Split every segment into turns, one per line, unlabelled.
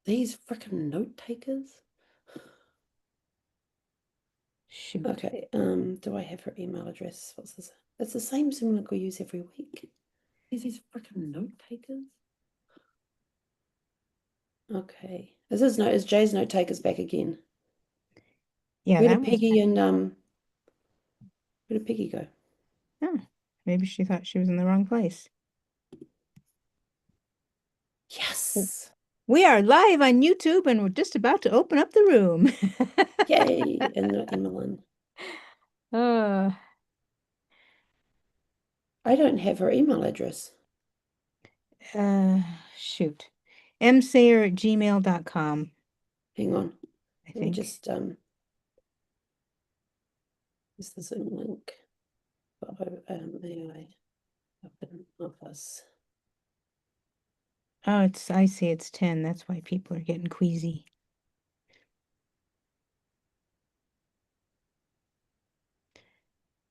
These freaking note takers.
Shoot.
Okay, do I have her email address? What's this? It's the same symbol we use every week. These freaking note takers. Okay. Is Jay's note takers back again?
Yeah,
Where
that
did
was.
Peggy and where did Peggy go?
Oh, maybe she thought she was in the wrong place.
Yes.
We are live on YouTube and we're just about to open up the room.
Yay. And not Emmeline.
Uh,
I don't have her email address.
uh, Shoot. msayer@gmail.com,
Hang on.
I
Let me
think.
just is this a link? AI open office.
Oh, I see it's 10. That's why people are getting queasy.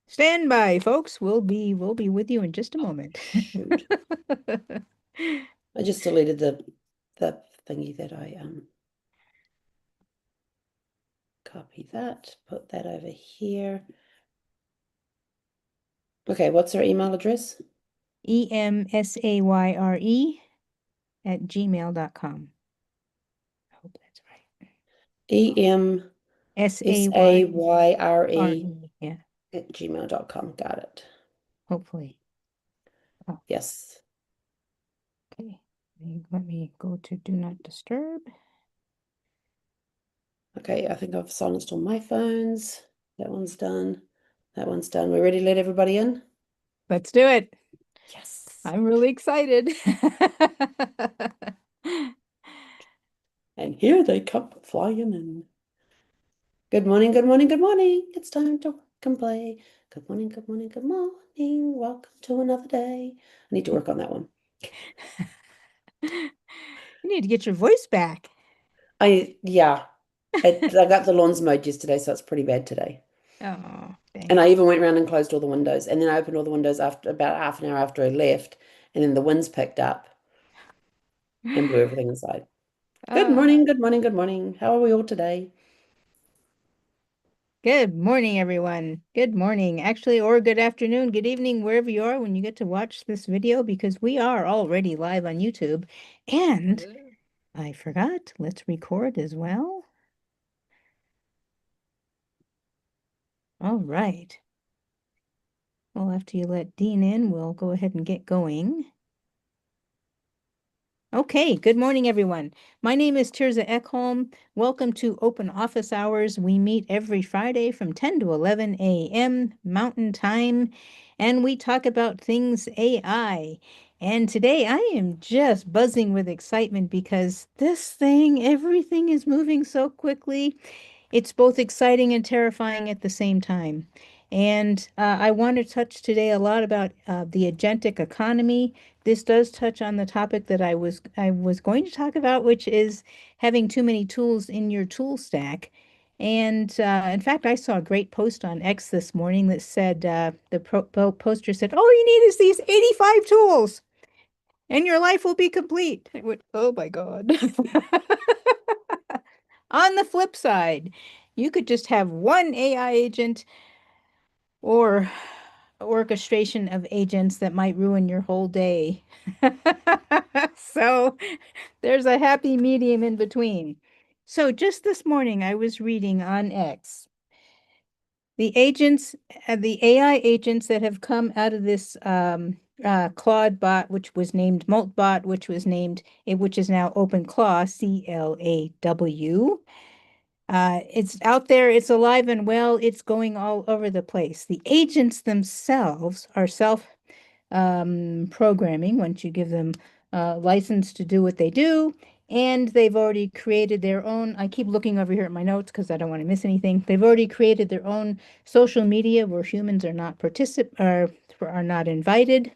Stand by, folks. We'll be with you in just a moment.
Shoot. I just deleted the thingy that I copy that, put that over here. Okay, what's her email address?
emsayer@gmail.com. I hope that's right.
EMSAYRE
SAYRE. Yeah,
at gmail.com. Got it.
hopefully. Oh,
Yes.
okay. Let me go to Do Not Disturb.
Okay, I think I've silenced all my phones. That one's done. That one's done. We're ready to let everybody in?
Let's do it.
Yes.
I'm really excited.
And here they come flying in. Good morning, good morning, good morning. It's time to work and play. Good morning, good morning, good morning. Welcome to another day. I need to work on that one.
You need to get your voice back.
Yeah, I got the lawns mowed yesterday, so it's pretty bad today.
Oh, dang
And I
it.
even went around and closed all the windows, and then I opened all the windows after about half an hour after I left, and then the winds picked up and blew everything inside. Good
Uh,
morning, good morning, good morning. How are we all today?
Good morning, everyone. Good morning, actually, or good afternoon, good evening, wherever you are when you get to watch this video, because we are already live on YouTube. And I forgot, let's record as well. All right. Well, after you let Dean in, we'll go ahead and get going. Okay, good morning, everyone. My name is Terza Ekholm. Welcome to Open Office Hours. We meet every Friday from 10 to 11 a.m. Mountain Time, and we talk about things AI. And today I am just buzzing with excitement because everything is moving so quickly. It's both exciting and terrifying at the same time. And I want to touch today a lot about the agentic economy. This does touch on the topic that I was going to talk about, which is having too many tools in your tool stack. And in fact, I saw a great post on X this morning that said poster said, "All you need is these 85 tools, and your life will be complete." I went, "Oh my God." On the flip side, you could just have one AI agent or orchestration of agents that might ruin your whole day. So there's a happy medium in between. So just this morning, I was reading on X the AI agents that have come out of this ClawdBot, which was named Moltbot, which is now OpenClaw, CLAW. It's out there, it's alive and well, it's going all over the place. The agents themselves are self programming once you give them license to do what they do. And they've already created their own. I keep looking over here at my notes because I don't want to miss anything. They've already created their own social media where humans are not are not invited.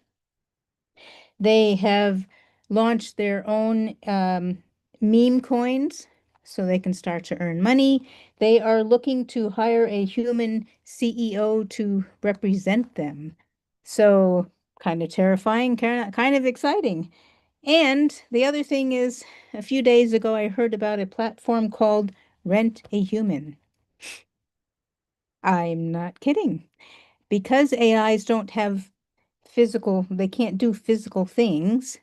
They have launched their own meme coins so they can start to earn money. They are looking to hire a human CEO to represent them. So kind of terrifying, kind of exciting. And the other thing is, a few days ago, I heard about a platform called Rent a Human. I'm not kidding. Because AIs don't have they can't do physical things,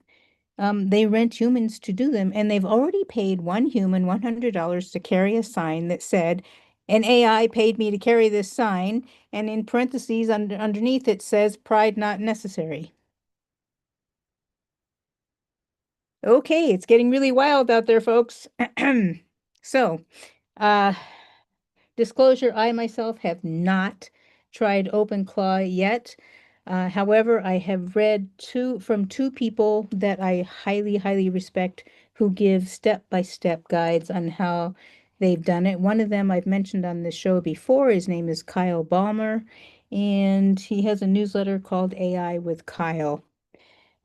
they rent humans to do them. And they've already paid one human $100 to carry a sign that said, an AI paid me to carry this sign. And in parentheses underneath it says, pride not necessary. Okay, it's getting really wild out there, folks. So, uh, disclosure, I myself have not tried OpenClaw yet. However, I have read from two people that I highly, highly respect who give step-by-step guides on how they've done it. One of them I've mentioned on the show before. His name is Kyle Balmer, and he has a newsletter called AI with Kyle.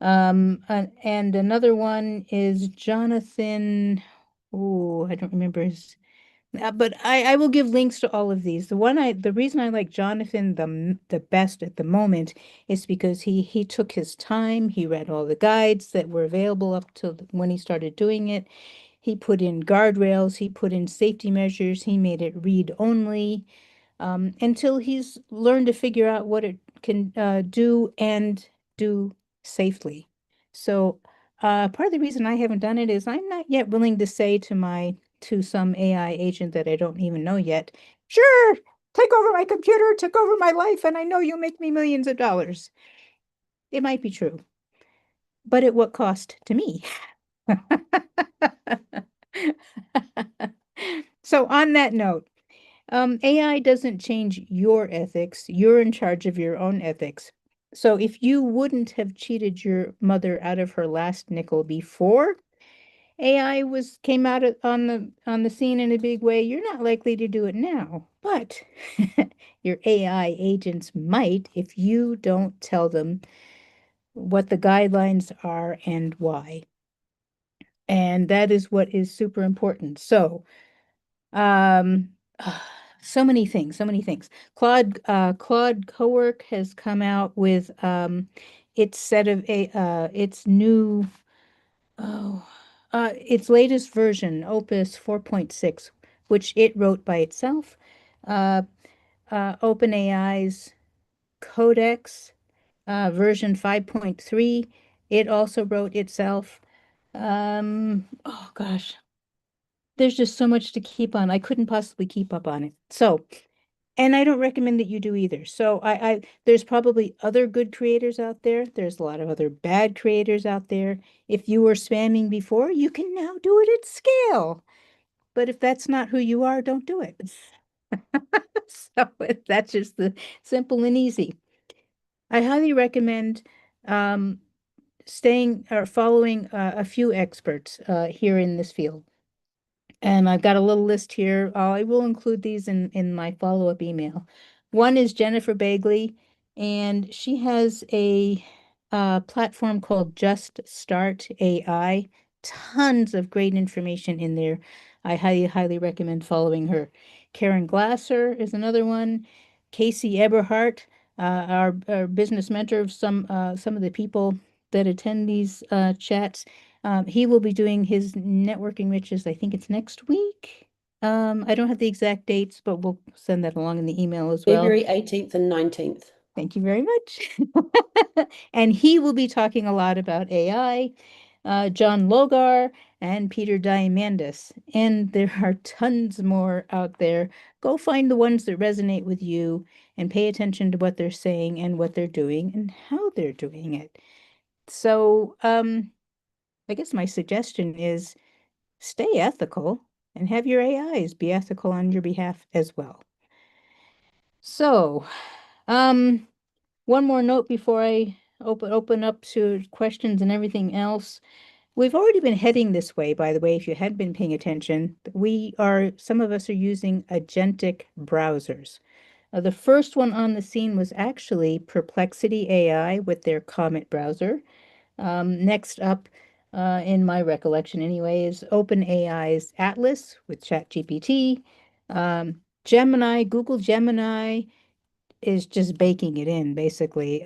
And another one is Jonathan. Oh, I don't remember his. But I will give links to all of these. The reason I like Jonathan the best at the moment is because he took his time. He read all the guides that were available up to when he started doing it. He put in guardrails. He put in safety measures. He made it read only until he's learned to figure out what it can do and do safely. So part of the reason I haven't done it is I'm not yet willing to say to some AI agent that I don't even know yet, sure, take over my computer, took over my life, and I know you'll make me millions of dollars. It might be true, but at what cost to me? So on that note, AI doesn't change your ethics. You're in charge of your own ethics. So if you wouldn't have cheated your mother out of her last nickel before AI came out on the scene in a big way, you're not likely to do it now. But your AI agents might if you don't tell them what the guidelines are and why. And that is what is super important. So um, so many things, so many things. Claude Cowork has come out with its new its latest version, Opus 4.6, which it wrote by itself. Uh, OpenAI's Codex version 5.3, it also wrote itself. Oh gosh, there's just so much to keep on. I couldn't possibly keep up on it. So, and I don't recommend that you do either. So there's probably other good creators out there. There's a lot of other bad creators out there. If you were spamming before, you can now do it at scale. But if that's not who you are, don't do it. So that's just the simple and easy. I highly recommend um, staying or following a few experts here in this field. And I've got a little list here. I will include these in my follow-up email. One is Jennifer Bagley, and she has a platform called Just Start AI. Tons of great information in there. I highly, highly recommend following her. Karen Glasser is another one. Casey Eberhardt, our business mentor of some of the people that attend these chats. He will be doing his networking riches, I think it's next week. I don't have the exact dates, but we'll send that along in the email as well.
February 18th and 19th.
Thank you very much. And he will be talking a lot about AI, John Logar, and Peter Diamandis. And there are tons more out there. Go find the ones that resonate with you and pay attention to what they're saying and what they're doing and how they're doing it. So, I guess my suggestion is stay ethical and have your AIs be ethical on your behalf as well. So, um, one more note before I open up to questions and everything else. We've already been heading this way, by the way, if you hadn't been paying attention. Some of us are using agentic browsers. The first one on the scene was actually Perplexity AI with their Comet browser. Next up, in my recollection anyway, is OpenAI's Atlas with ChatGPT. Google Gemini is just baking it in, basically.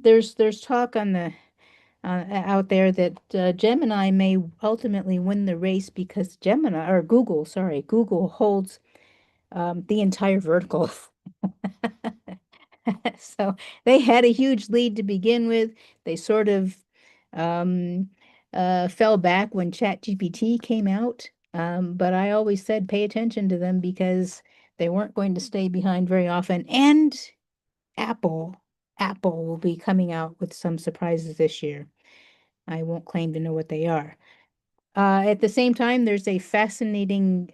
There's talk on out there that Gemini may ultimately win the race because Gemini, or Google, sorry, Google holds the entire vertical. So they had a huge lead to begin with. They sort of um, fell back when ChatGPT came out. But I always said pay attention to them because they weren't going to stay behind very often. And Apple, Apple will be coming out with some surprises this year. I won't claim to know what they are. At the same time, there's a fascinating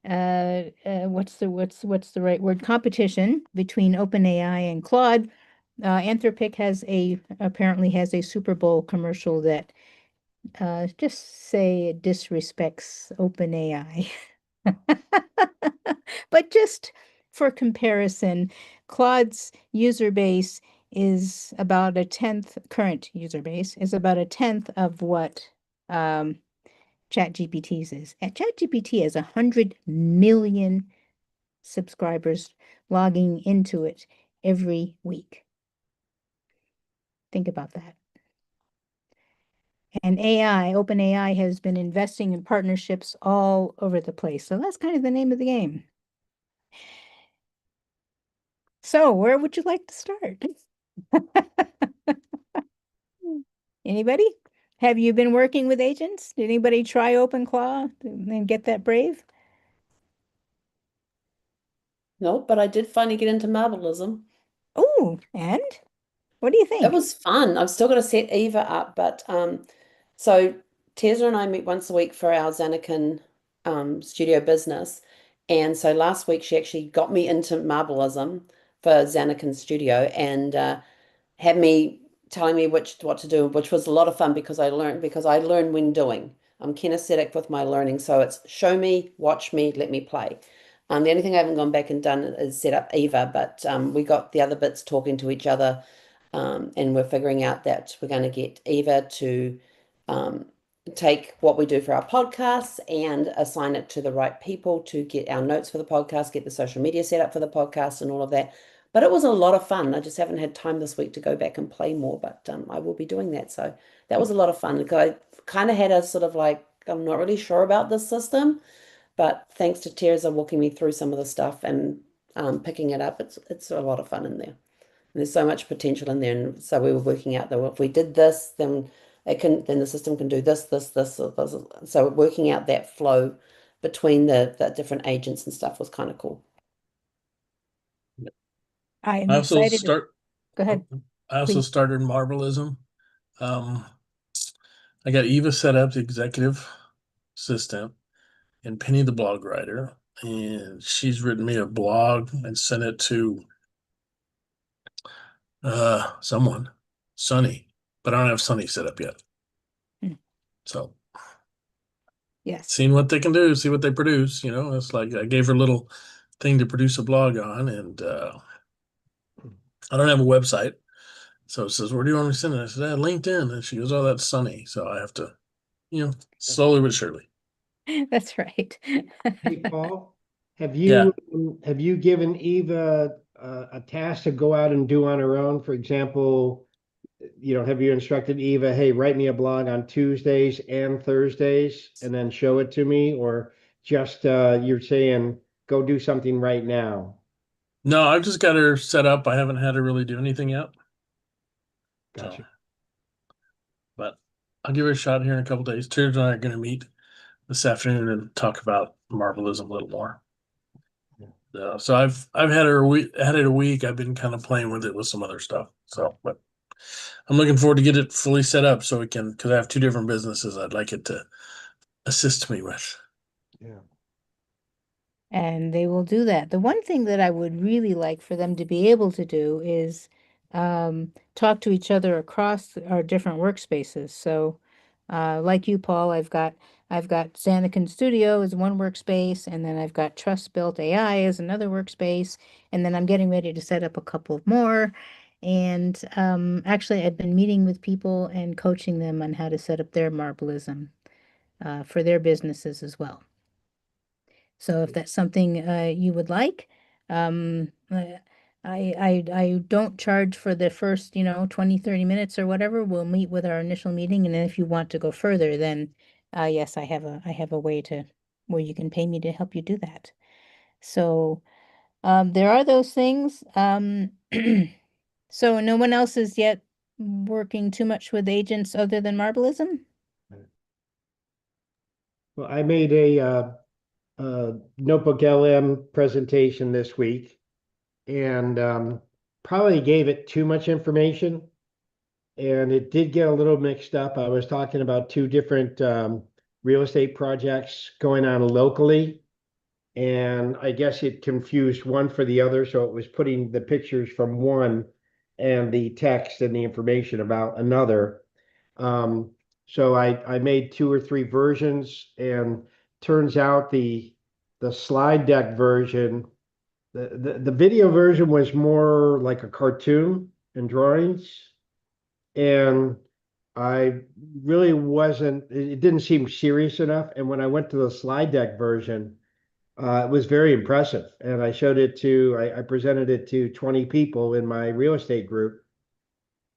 what's the right word? Competition between OpenAI and Claude. Anthropic apparently has a Super Bowl commercial that just say it disrespects OpenAI. But just for comparison, Claude's user base is about a tenth, current user base is about a tenth of what um, ChatGPT's is. And ChatGPT has 100 million subscribers logging into it every week. Think about that. And OpenAI has been investing in partnerships all over the place. So that's kind of the name of the game. So where would you like to start? Anybody? Have you been working with agents? Did anybody try OpenClaw and get that brave?
No, but I did finally get into Marblism.
Oh, and what do you
It
think?
was fun. I've still got to set Eva up, but so Terza and I meet once a week for our Zanekin studio business. And so last week she actually got me into Marblism for Zanekin Studio and had me telling me what to do, which was a lot of fun because I learn when doing. I'm kinesthetic with my learning, so it's show me, watch me, let me play. The only thing I haven't gone back and done is set up Eva, but we got the other bits talking to each other, and we're figuring out that we're going to get Eva to um, take what we do for our podcasts and assign it to the right people to get our notes for the podcast, get the social media set up for the podcast, and all of that. But it was a lot of fun. I just haven't had time this week to go back and play more, but I will be doing that. So that was a lot of fun. I kind of had a sort of like, I'm not really sure about this system, but thanks to Teresa walking me through some of the stuff and picking it up, it's a lot of fun in there. And there's so much potential in there. And so we were working out that if we did this, then the system can do this. So working out that flow between the different agents and stuff was kind of cool.
I am
I also
excited.
start.
Go ahead,
I also
please.
started Marblism. Um, I got Eva set up, the executive assistant, and Penny, the blog writer, and she's written me a blog and sent it to someone, Sunny, but I don't have Sunny set up yet.
Hmm.
So,
Yes.
seeing what they can do, see what they produce. It's like I gave her a little thing to produce a blog on, and I don't have a website. So it says, "Where do you want me to send it?" I said, "LinkedIn." And she goes, "Oh, that's Sunny." So I have to, slowly but surely.
That's right.
Hey, Paul,
Yeah.
have you given Eva a task to go out and do on her own? For example, have you instructed Eva, hey, write me a blog on Tuesdays and Thursdays and then show it to me, or just you're saying go do something right now?
No, I've just got her set up. I haven't had her really do anything yet. So,
Gotcha.
but I'll give her a shot here in a couple days. Terry and I are going to meet this afternoon and talk about Marblism a little more. So I've had had it a week. I've been kind of playing with it with some other stuff. So, but I'm looking forward to get it fully set up so we can, because I have two different businesses I'd like it to assist me with.
Yeah.
And they will do that. The one thing that I would really like for them to be able to do is talk to each other across our different workspaces. So, like you, Paul, I've got Zanekin Studio as one workspace, and then I've got Trust Built AI as another workspace, and then I'm getting ready to set up a couple more. And actually, I've been meeting with people and coaching them on how to set up their Marblism for their businesses as well. So if that's something you would like, I don't charge for the first, 20, 30 minutes or whatever. We'll meet with our initial meeting, and then if you want to go further, then yes, I have a way to where you can pay me to help you do that. So there are those things. So no one else is yet working too much with agents other than Marblism?
Well, I made a NotebookLM presentation this week and probably gave it too much information. And it did get a little mixed up. I was talking about two different real estate projects going on locally. And I guess it confused one for the other. So it was putting the pictures from one and the text and the information about another. So I made two or three versions, and turns out the slide deck version, the video version was more like a cartoon and drawings. And I really wasn't, it didn't seem serious enough. And when I went to the slide deck version, it was very impressive. And I presented it to 20 people in my real estate group.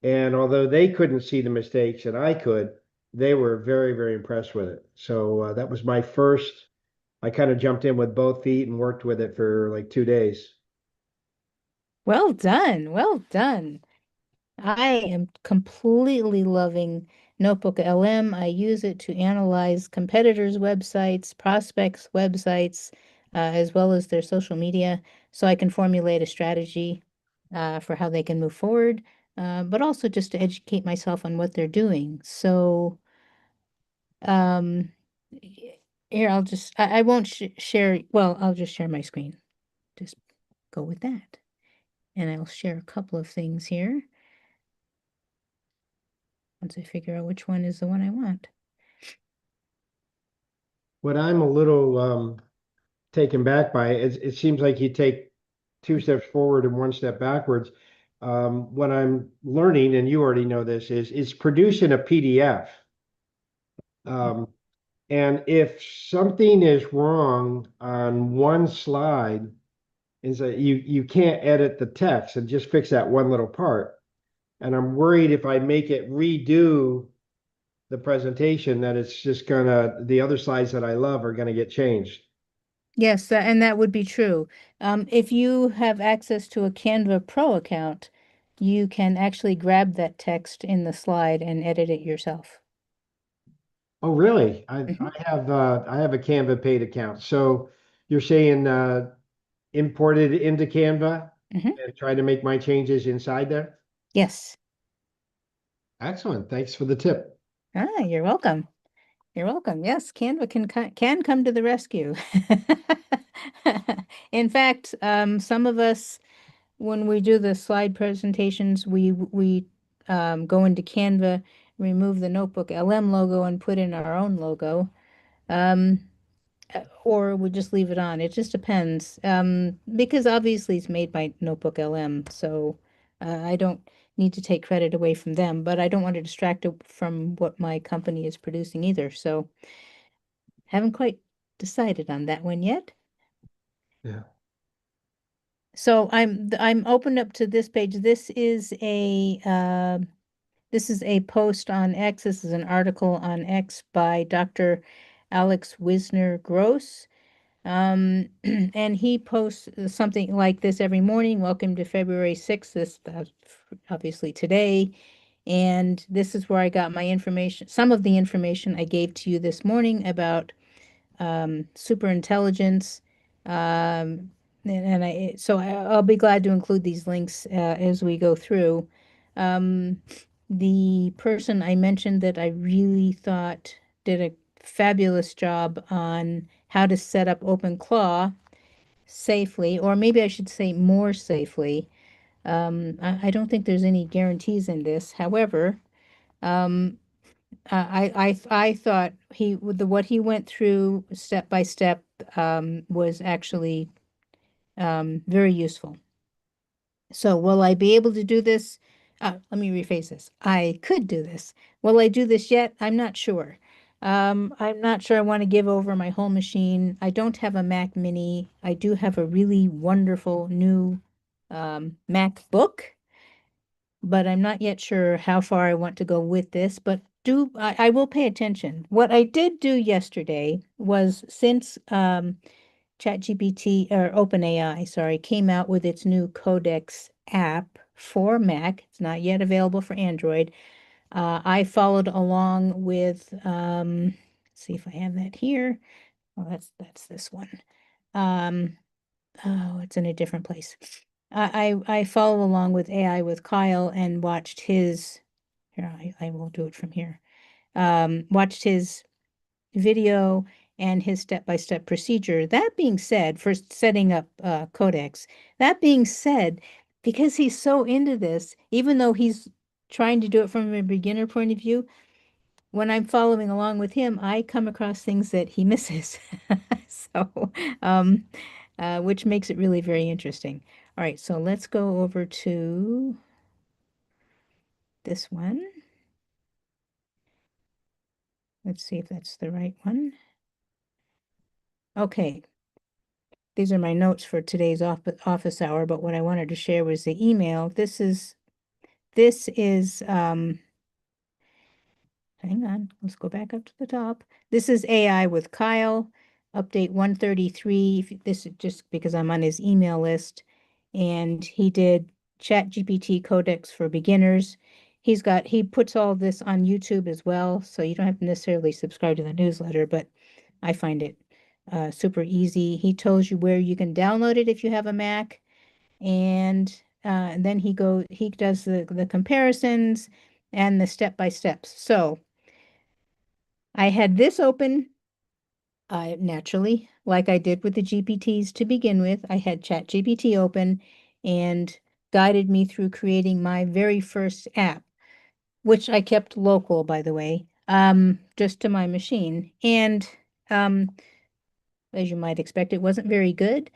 And although they couldn't see the mistakes and I could, they were very, very impressed with it. So that was my first. I kind of jumped in with both feet and worked with it for like 2 days.
Well done. Well done. I am completely loving NotebookLM. I use it to analyze competitors' websites, prospects' websites, as well as their social media, so I can formulate a strategy for how they can move forward, but also just to educate myself on what they're doing. So, um, here I won't sh share. Well, I'll just share my screen. Just go with that, and I'll share a couple of things here. Once I figure out which one is the one I want.
What I'm a little taken back by is it seems like you take two steps forward and one step backwards. What I'm learning, and you already know this, is producing a PDF. Um, and if something is wrong on one slide, is that you can't edit the text and just fix that one little part. And I'm worried if I make it redo the presentation that it's just the other slides that I love are gonna get changed.
Yes, and that would be true. If you have access to a Canva Pro account, you can actually grab that text in the slide and edit it yourself.
Oh, really?
Mhm.
I have a Canva paid account. So you're saying import it into Canva
Mhm.
and try to make my changes inside there?
Yes.
Excellent. Thanks for the tip.
You're welcome. You're welcome. Yes, Canva can come to the rescue. In fact, some of us, when we do the slide presentations, we go into Canva, remove the Notebook LM logo, and put in our own logo. Um, or we just leave it on. It just depends. Because obviously it's made by Notebook LM, so I don't need to take credit away from them, but I don't want to distract it from what my company is producing either. So haven't quite decided on that one yet.
Yeah.
So I'm opened up to this page. This is a post on X. This is an article on X by Dr. Alex Wisner Gross. And he posts something like this every morning. Welcome to February 6th, this obviously today. And this is where I got my information, some of the information I gave to you this morning about super intelligence. I'll be glad to include these links as we go through. Um, the person I mentioned that I really thought did a fabulous job on how to set up OpenClaw safely, or maybe I should say more safely. I don't think there's any guarantees in this. However, um, I thought what he went through step by step was actually very useful. So will I be able to do this? Let me rephrase this. I could do this. Will I do this yet? I'm not sure. I'm not sure I want to give over my whole machine. I don't have a Mac Mini. I do have a really wonderful new MacBook, but I'm not yet sure how far I want to go with this, but I will pay attention. What I did do yesterday was, since ChatGPT or OpenAI, sorry, came out with its new Codex app for Mac. It's not yet available for Android. I followed along with, let's see if I have that here. Oh, that's this one. Oh, it's in a different place. I follow along with AI with Kyle and watched his, here, I will do it from here. Watched his video and his step-by-step procedure. That being said, for setting up Codex, that being said, because he's so into this, even though he's trying to do it from a beginner point of view, when I'm following along with him, I come across things that he misses. So, um, which makes it really very interesting. All right, so let's go over to this one. Let's see if that's the right one. Okay, these are my notes for today's office hour, but what I wanted to share was the email. This is hang on, let's go back up to the top. This is AI with Kyle, update 133. This is just because I'm on his email list, and he did ChatGPT Codex for beginners. He puts all this on YouTube as well, so you don't have to necessarily subscribe to the newsletter, but I find it super easy. He tells you where you can download it if you have a Mac, and then he does the comparisons and the step by steps. So I had this open, naturally, like I did with the GPTs to begin with. I had ChatGPT open and guided me through creating my very first app, which I kept local, by the way, just to my machine. And um, as you might expect, it wasn't very good.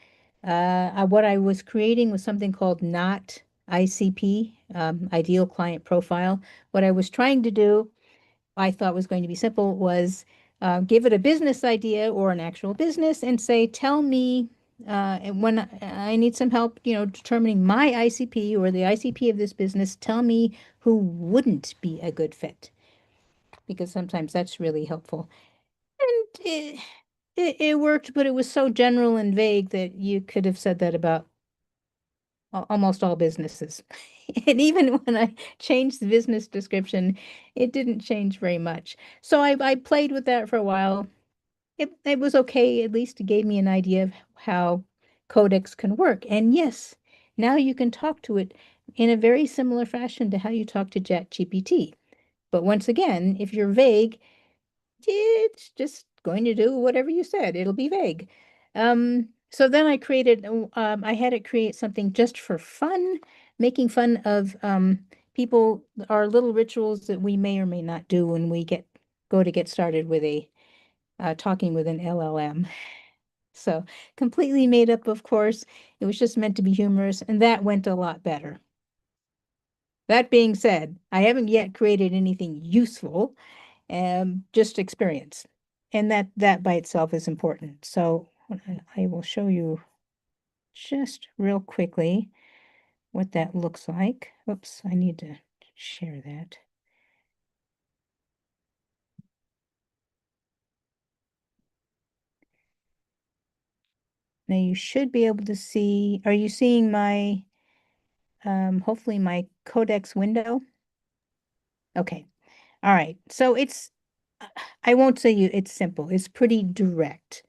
What I was creating was something called Not ICP, Ideal Client Profile. What I was trying to do, I thought was going to be simple, was give it a business idea or an actual business and say, tell me when I need some help, determining my ICP or the ICP of this business, tell me who wouldn't be a good fit, because sometimes that's really helpful. And it worked, but it was so general and vague that you could have said that about almost all businesses. And even when I changed the business description, it didn't change very much. So I played with that for a while. It was okay. At least it gave me an idea of how Codex can work. And yes, now you can talk to it in a very similar fashion to how you talk to ChatGPT. But once again, if you're vague, it's just going to do whatever you said. It'll be vague. So then I had it create something just for fun, making fun of people, our little rituals that we may or may not do when we go to get started with talking with an LLM. So completely made up, of course. It was just meant to be humorous, and that went a lot better. That being said, I haven't yet created anything useful, just experience. And that by itself is important. So I will show you just real quickly what that looks like. Oops, I need to share that. Now you should be able to see, are you seeing my, hopefully my Codex window? Okay. All right. So I won't say it's simple. It's pretty direct.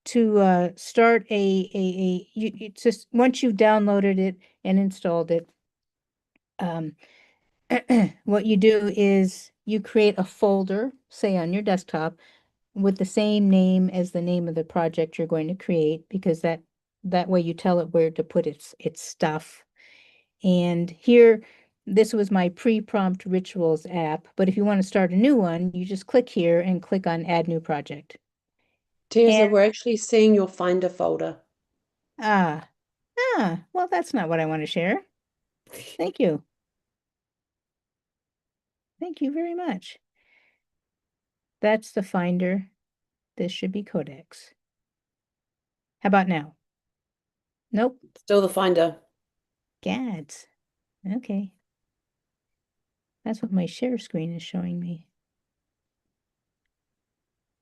To start it's just once you've downloaded it and installed it, what you do is you create a folder, say on your desktop, with the same name as the name of the project you're going to create, because that way you tell it where to put its stuff. And here, this was my pre-prompt rituals app, but if you want to start a new one, you just click here and click on Add New Project.
Terza,
And
we're actually seeing your Finder folder.
well, that's not what I want to share. Thank you. Thank you very much. That's the Finder. This should be Codex. How about now? Nope.
Still the Finder.
Gads. Okay. That's what my share screen is showing me.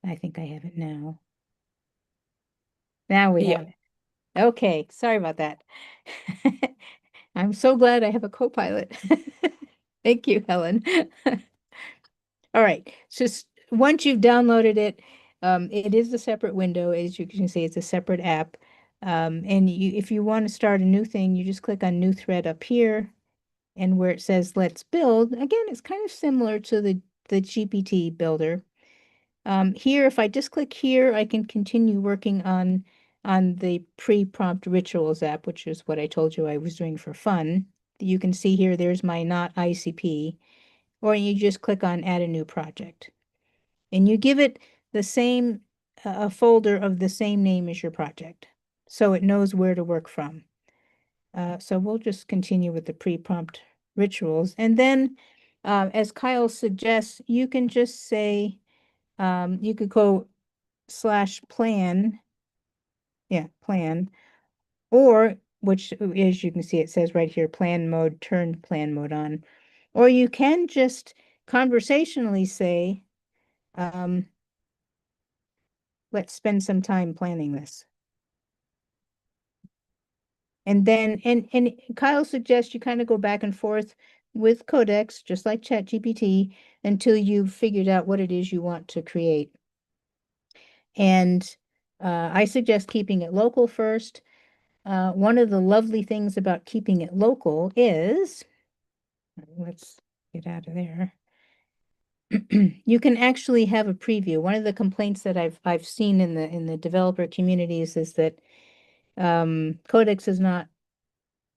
I think I have it now. Now we
Yeah.
have it. Okay, sorry about that. I'm so glad I have a co-pilot. Thank you, Helen. All right, so once you've downloaded it, it is a separate window. As you can see, it's a separate app. And if you want to start a new thing, you just click on New Thread up here, and where it says Let's Build, again, it's kind of similar to the GPT builder. Here, if I just click here, I can continue working on the pre-prompt rituals app, which is what I told you I was doing for fun. You can see here, there's my not ICP, or you just click on Add a New Project. And you give it the same, a folder of the same name as your project, so it knows where to work from. So we'll just continue with the pre-prompt rituals. And then, as Kyle suggests, you can just say, you could go /plan, yeah, plan, or which, as you can see, it says right here, plan mode, turn plan mode on. Or you can just conversationally say, let's spend some time planning this. And then, and Kyle suggests you kind of go back and forth with Codex, just like ChatGPT, until you've figured out what it is you want to create. And I suggest keeping it local first. One of the lovely things about keeping it local is, let's get out of there. You can actually have a preview. One of the complaints that I've seen in the developer communities is that Codex is not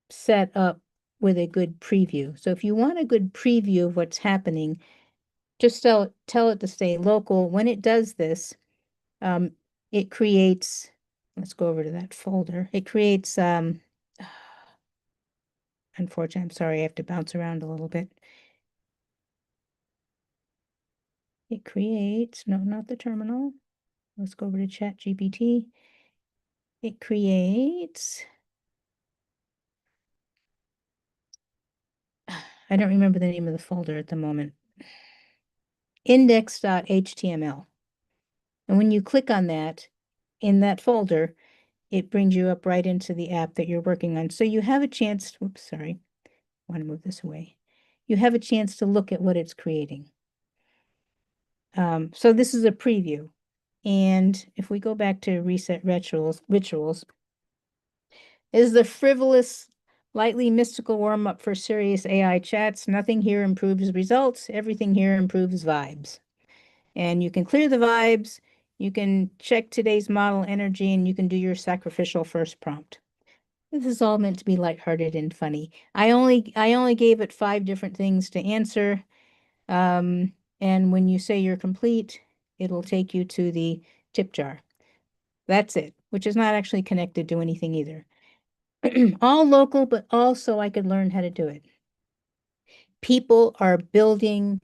set up with a good preview. So if you want a good preview of what's happening, just tell it to stay local. When it does this, it creates, let's go over to that folder. It creates, unfortunately, I'm sorry, I have to bounce around a little bit. It creates, no, not the terminal. Let's go over to ChatGPT. It creates, I don't remember the name of the folder at the moment. Index.html. And when you click on that, in that folder, it brings you up right into the app that you're working on. So you have a chance, oops, sorry, I want to move this away. You have a chance to look at what it's creating. So this is a preview. And if we go back to reset rituals is the frivolous, lightly mystical warm-up for serious AI chats. Nothing here improves results. Everything here improves vibes. And you can clear the vibes. You can check today's model energy, and you can do your sacrificial first prompt. This is all meant to be lighthearted and funny. I only gave it 5 different things to answer. And when you say you're complete, it'll take you to the tip jar. That's it, which is not actually connected to anything either. All local, but also I could learn how to do it. People are building,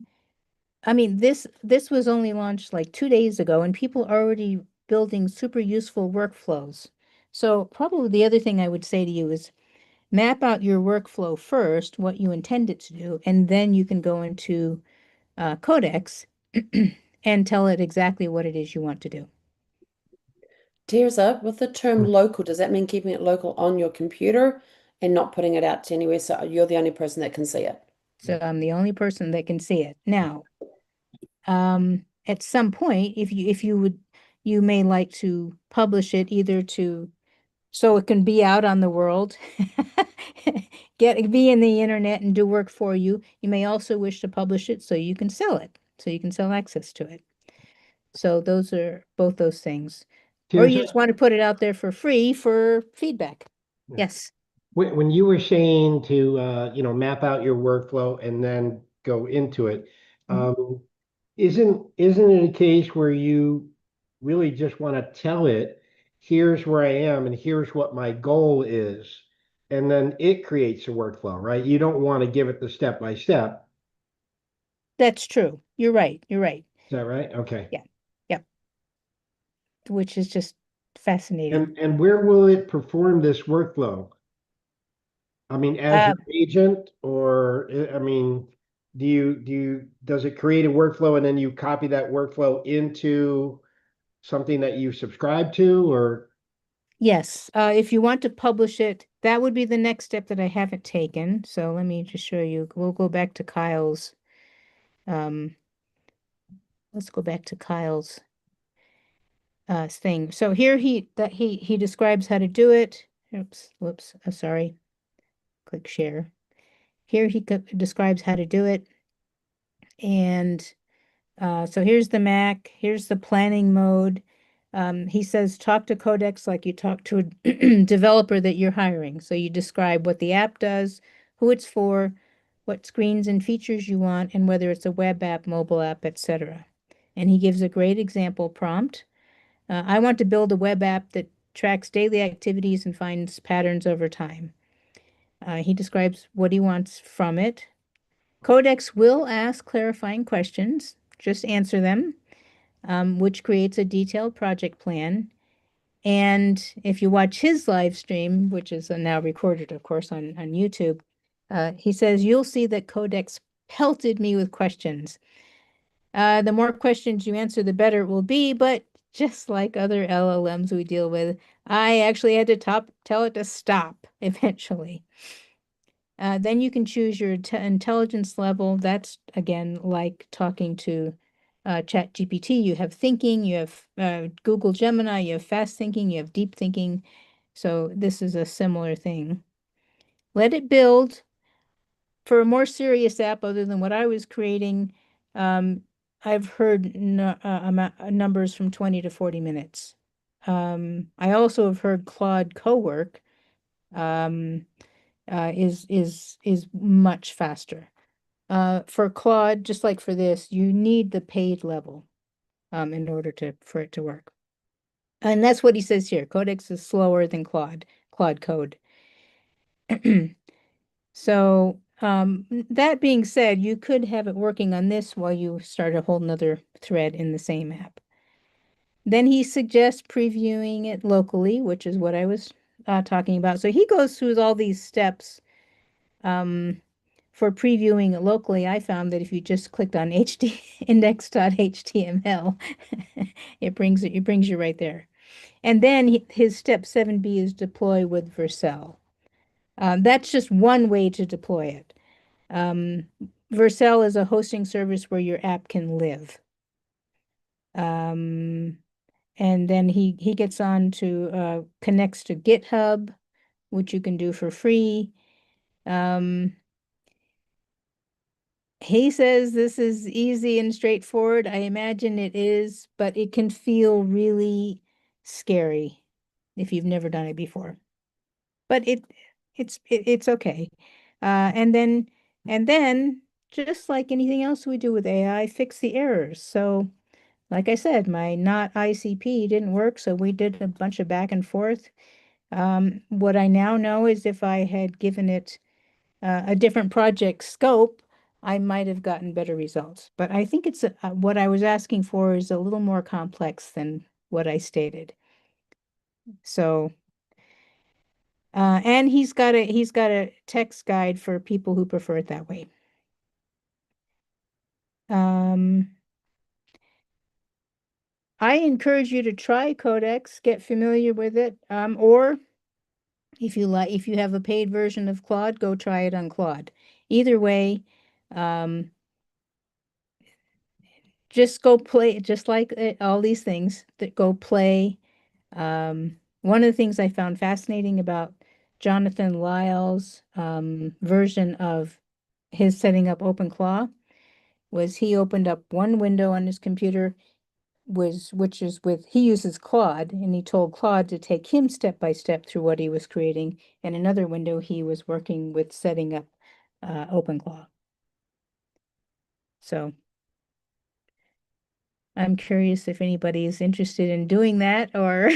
I mean, this was only launched like 2 days ago, and people are already building super useful workflows. So probably the other thing I would say to you is map out your workflow first, what you intend it to do, and then you can go into Codex and tell it exactly what it is you want to do.
Terza, with the term local, does that mean keeping it local on your computer and not putting it out to anywhere so you're the only person that can see it?
So I'm the only person that can see it. Now, at some point, if you would, you may like to publish it either to, so it can be out on the world, be in the internet and do work for you. You may also wish to publish it so you can sell it, so you can sell access to it. So those are both those things. Or you just want to put it out there for free for feedback.
Yeah.
Yes.
When you were saying to map out your workflow and then go into it, isn't it a case where you really just want to tell it, here's where I am and here's what my goal is, and then it creates a workflow, right? You don't want to give it the step by step.
That's true. You're right. You're right.
Is that right? Okay.
Yeah. Yep. Which is just fascinating.
And where will it perform this workflow? I mean, as
Uh,
your agent, or I mean, does it create a workflow and then you copy that workflow into something that you subscribe to, or
yes, if you want to publish it, that would be the next step that I haven't taken. So let me just show you. We'll go back to Kyle's. Um, let's go back to Kyle's thing. So here he describes how to do it. Oops, whoops, sorry. Click share. Here he describes how to do it. And so here's the Mac, here's the planning mode. He says talk to Codex like you talk to a developer that you're hiring. So you describe what the app does, who it's for, what screens and features you want, and whether it's a web app, mobile app, etc. And he gives a great example prompt. I want to build a web app that tracks daily activities and finds patterns over time. He describes what he wants from it. Codex will ask clarifying questions. Just answer them, which creates a detailed project plan. And if you watch his live stream, which is now recorded, of course, on YouTube, he says, you'll see that Codex pelted me with questions. The more questions you answer, the better it will be. But just like other LLMs we deal with, I actually had to tell it to stop eventually. Then you can choose your intelligence level. That's again like talking to ChatGPT. You have thinking, you have Google Gemini, you have fast thinking, you have deep thinking. So this is a similar thing. Let it build. For a more serious app, other than what I was creating, I've heard numbers from 20 to 40 minutes. I also have heard Claude Cowork. Um, is much faster. For Claude, just like for this, you need the paid level in order for it to work. And that's what he says here. Codex is slower than Claude Code. So that being said, you could have it working on this while you start a whole nother thread in the same app. Then he suggests previewing it locally, which is what I was talking about. So he goes through all these steps. For previewing it locally, I found that if you just clicked on HD index.html, it brings you right there. And then his step 7b is deploy with Vercel. That's just one way to deploy it. Vercel is a hosting service where your app can live. And then he gets on to connects to GitHub, which you can do for free. He says this is easy and straightforward. I imagine it is, but it can feel really scary if you've never done it before. But it's okay. And then just like anything else we do with AI, fix the errors. So like I said, my not ICP didn't work, so we did a bunch of back and forth. What I now know is if I had given it a different project scope, I might have gotten better results. But I think it's what I was asking for is a little more complex than what I stated. So, and he's got a text guide for people who prefer it that way. I encourage you to try Codex, get familiar with it, or if you have a paid version of Claude, go try it on Claude. Either way, just go play, just like all these things that go play. One of the things I found fascinating about Jonathan Lyle's version of his setting up OpenClaw was he opened up one window on his computer which is with he uses Claude, and he told Claude to take him step by step through what he was creating. And another window he was working with setting up OpenClaw. So I'm curious if anybody is interested in doing that or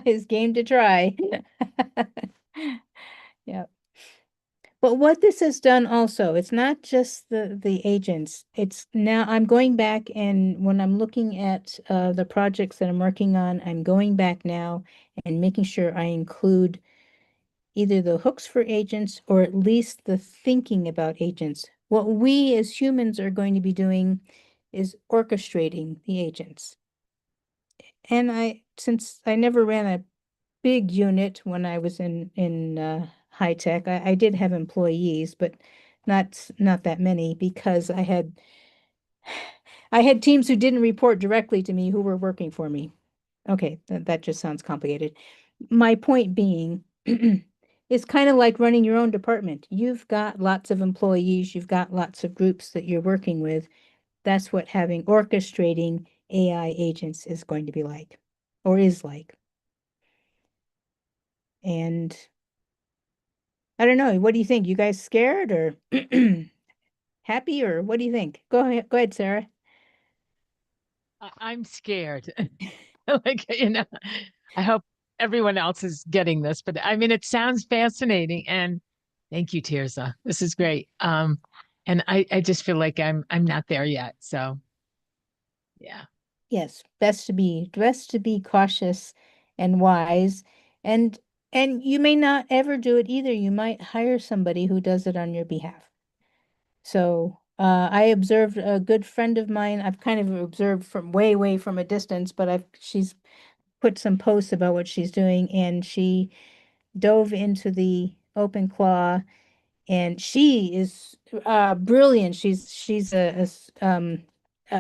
is game to try. Yeah. But what this has done also, it's not just the agents. It's now I'm going back, and when I'm looking at the projects that I'm working on, I'm going back now and making sure I include either the hooks for agents or at least the thinking about agents. What we as humans are going to be doing is orchestrating the agents. And since I never ran a big unit when I was in high tech, I did have employees, but not that many because I had teams who didn't report directly to me who were working for me. Okay, that just sounds complicated. My point being, it's kind of like running your own department. You've got lots of employees, you've got lots of groups that you're working with. That's what having orchestrating AI agents is going to be like, or is like. And I don't know, what do you think? You guys scared or happy, or what do you think? Go ahead, Sarah.
I'm scared. Like, I hope everyone else is getting this, but I mean, it sounds fascinating. And thank you, Tirza. This is great. And I just feel like I'm not there yet. So yeah.
Yes, best to be cautious and wise. And and you may not ever do it either. You might hire somebody who does it on your behalf. So I observed a good friend of mine. I've kind of observed from way from a distance, but she's put some posts about what she's doing, and she dove into the OpenClaw, and she is brilliant. She's a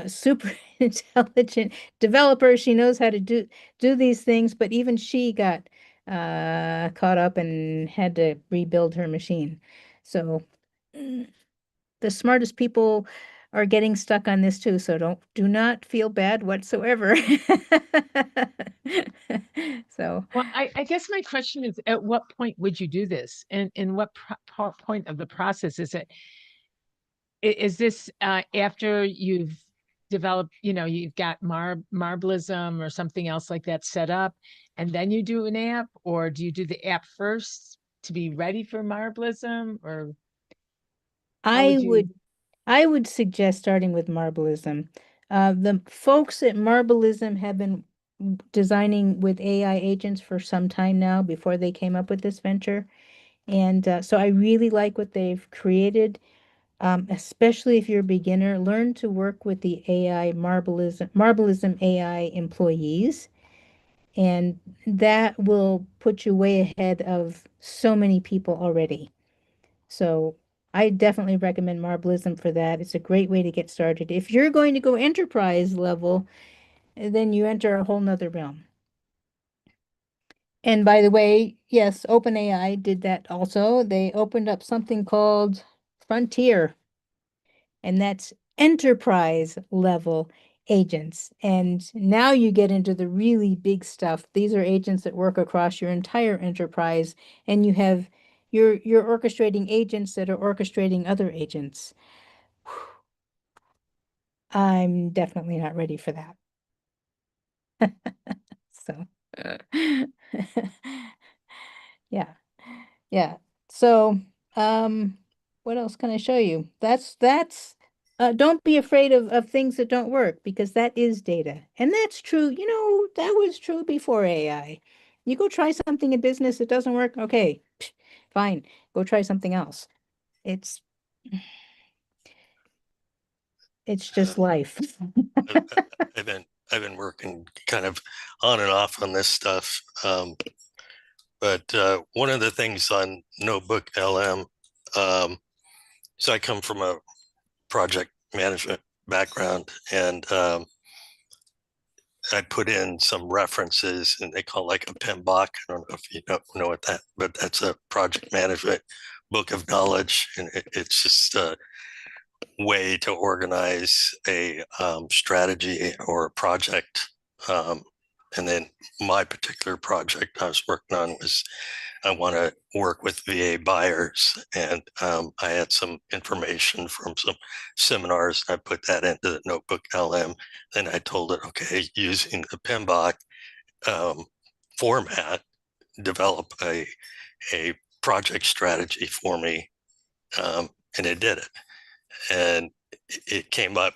super intelligent developer. She knows how to do these things, but even she got caught up and had to rebuild her machine. So the smartest people are getting stuck on this too, so do not feel bad whatsoever. So
Well, I guess my question is, at what point would you do this? And in what point of the process is it? Is this after you've developed, you've got Marblism or something else like that set up, and then you do an app, or do you do the app first to be ready for Marblism, or how
I
would you?
would I would suggest starting with Marblism. The folks at Marblism have been designing with AI agents for some time now before they came up with this venture. And so I really like what they've created, especially if you're a beginner. Learn to work with the AI Marblism AI employees, and that will put you way ahead of so many people already. So I definitely recommend Marblism for that. It's a great way to get started. If you're going to go enterprise level, then you enter a whole nother realm. And by the way, yes, OpenAI did that also. They opened up something called Frontier, and that's enterprise level agents. And now you get into the really big stuff. These are agents that work across your entire enterprise, and you're orchestrating agents that are orchestrating other agents. I'm definitely not ready for that. So, yeah. Yeah. So, what else can I show you? Don't be afraid of things that don't work, because that is data. And that's true. That was true before AI. You go try something in business that doesn't work. Okay, fine. Go try something else. It's it's just
Uh,
life.
I- I've been working kind of on and off on this stuff. But one of the things on NotebookLM, so I come from a project management background, and I put in some references, and they call it like a PMBOK. I don't know if you don't know what that, but that's a project management book of knowledge, and it's just a way to organize a strategy or a project. And then my particular project I was working on was I want to work with VA buyers, and I had some information from some seminars. I put that into the Notebook LM. Then I told it, okay, using the PMBOK format, develop a project strategy for me and it did it. And it came up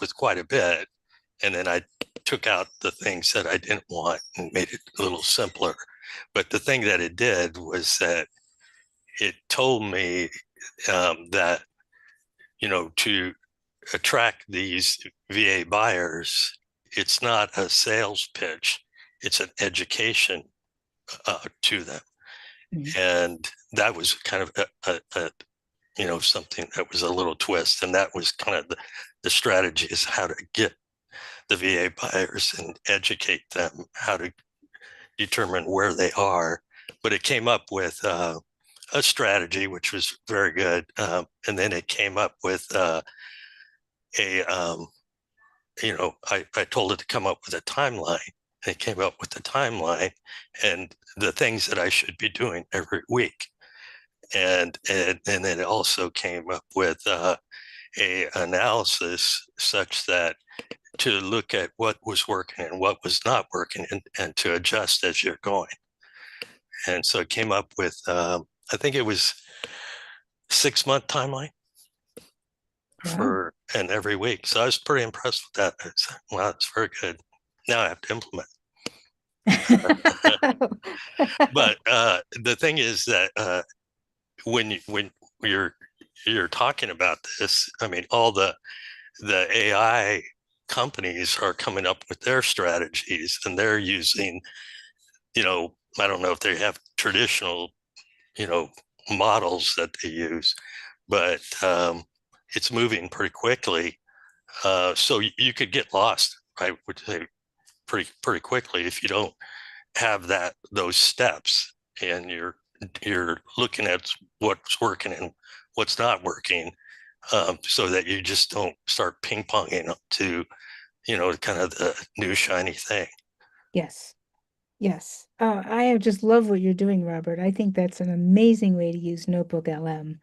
with quite a bit. And then I took out the things that I didn't want and made it a little simpler. But the thing that it did was that it told me that, to attract these VA buyers, it's not a sales pitch, it's an education to them. And that was kind of something that was a little twist. And that was kind of the strategy, is how to get the VA buyers and educate them how to determine where they are. But it came up with a strategy, which was very good. And then it came up with I told it to come up with a timeline. It came up with the timeline and the things that I should be doing every week. And then it also came up with a analysis such that to look at what was working and what was not working, and to adjust as you're going. And so it came up with, I think it was 6-month timeline for and every week. So I was pretty impressed with that. I said, wow, that's very good. Now I have to implement. But the thing is that when you're talking about this, I mean, all the AI companies are coming up with their strategies, and they're using, I don't know if they have traditional, models that they use, but it's moving pretty quickly. So you could get lost, I would say, pretty quickly if you don't have those steps, and you're looking at what's working and what's not working, so that you just don't start ping-ponging up to, kind of the new shiny thing.
Yes. Yes. I just love what you're doing, Robert. I think that's an amazing way to use NotebookLM.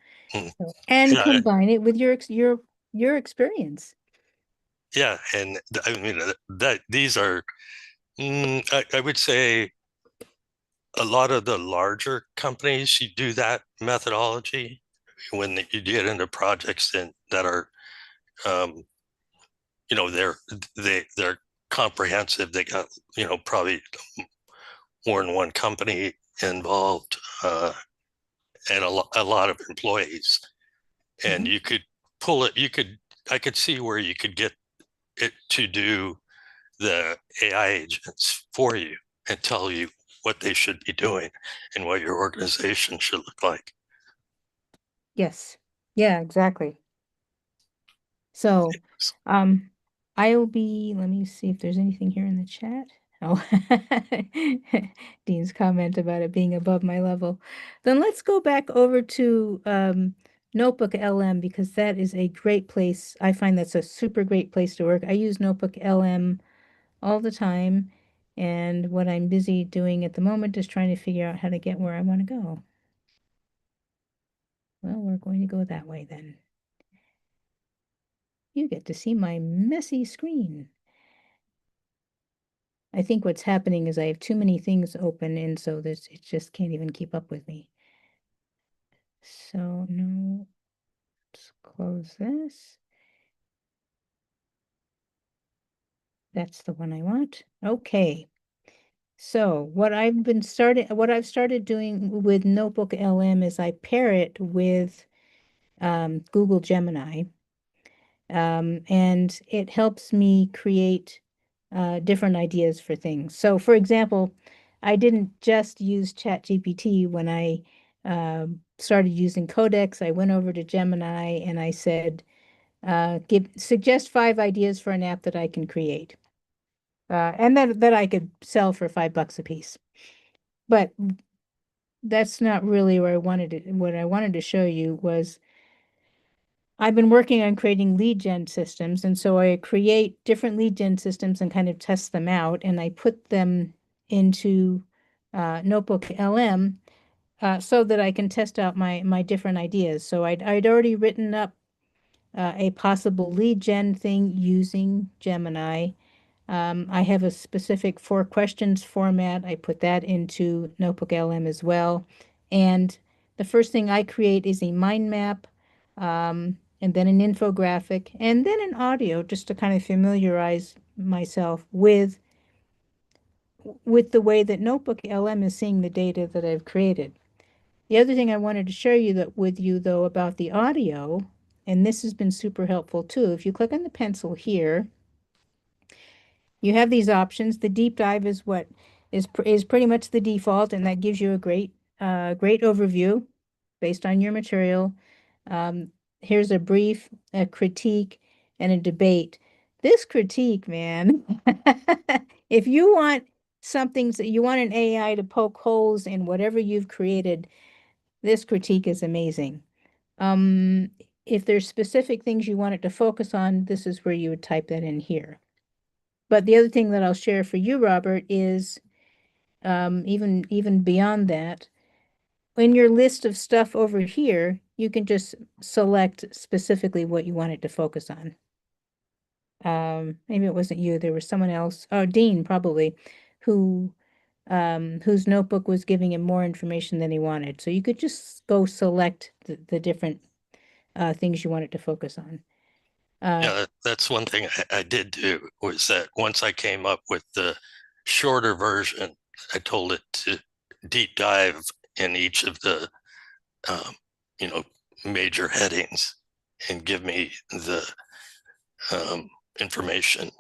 And combine it with your experience.
Yeah, and I mean that these are, I would say, a lot of the larger companies, you do that methodology when you get into projects that are, they're comprehensive. They got, probably more than one company involved, and a lot of employees. And you could pull it. I could see where you could get it to do the AI agents for you and tell you what they should be doing and what your organization should look like.
Yes. Yeah, exactly. So, let me see if there's anything here in the chat. Oh, Dean's comment about it being above my level. Then let's go back over to NotebookLM, because that is a great place. I find that's a super great place to work. I use NotebookLM all the time, and what I'm busy doing at the moment is trying to figure out how to get where I want to go. Well, we're going to go that way then. You get to see my messy screen. I think what's happening is I have too many things open, and so it just can't even keep up with me. So no, let's close this. That's the one I want. Okay. So what I've started doing with NotebookLM is I pair it with Google Gemini. And it helps me create different ideas for things. So, for example, I didn't just use ChatGPT when I started using Codex. I went over to Gemini and I said, suggest 5 ideas for an app that I can create, and that I could sell for $5 a piece. But that's not really where I wanted it. What I wanted to show you was I've been working on creating lead gen systems, and so I create different lead gen systems and kind of test them out, and I put them into NotebookLM so that I can test out my different ideas. So I'd already written up a possible lead gen thing using Gemini. I have a specific 4 questions format. I put that into NotebookLM as well, and the first thing I create is a mind map, and then an infographic, and then an audio just to kind of familiarize myself with the way that NotebookLM is seeing the data that I've created. The other thing I wanted to share with you though about the audio, and this has been super helpful too. If you click on the pencil here, you have these options. The deep dive is what is pretty much the default, and that gives you a great overview based on your material. Here's a brief, a critique, and a debate. This critique, man, if you want something, you want an AI to poke holes in whatever you've created, this critique is amazing. If there's specific things you want it to focus on, this is where you would type that in here. But the other thing that I'll share for you, Robert, is even beyond that, in your list of stuff over here, you can just select specifically what you want it to focus on. Maybe it wasn't you, there was someone else, oh, Dean probably, whose notebook was giving him more information than he wanted. So you could just go select the different things you want it to focus on.
Yeah, that's one thing I did do, was that once I came up with the shorter version, I told it to deep dive in each of the major headings and give me the information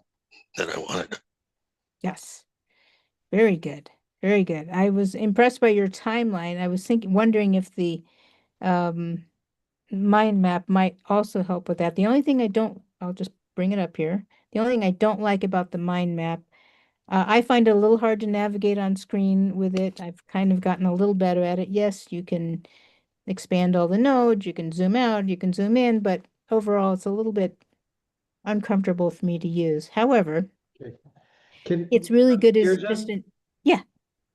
that I wanted.
Yes. Very good. Very good. I was impressed by your timeline. I was wondering if the mind map might also help with that. The only thing I'll just bring it up here. The only thing I don't like about the mind map, I find it a little hard to navigate on screen with it. I've kind of gotten a little better at it. Yes, you can expand all the nodes, you can zoom out, you can zoom in, but overall it's a little bit uncomfortable for me to use. However, it's really good as just an, yeah.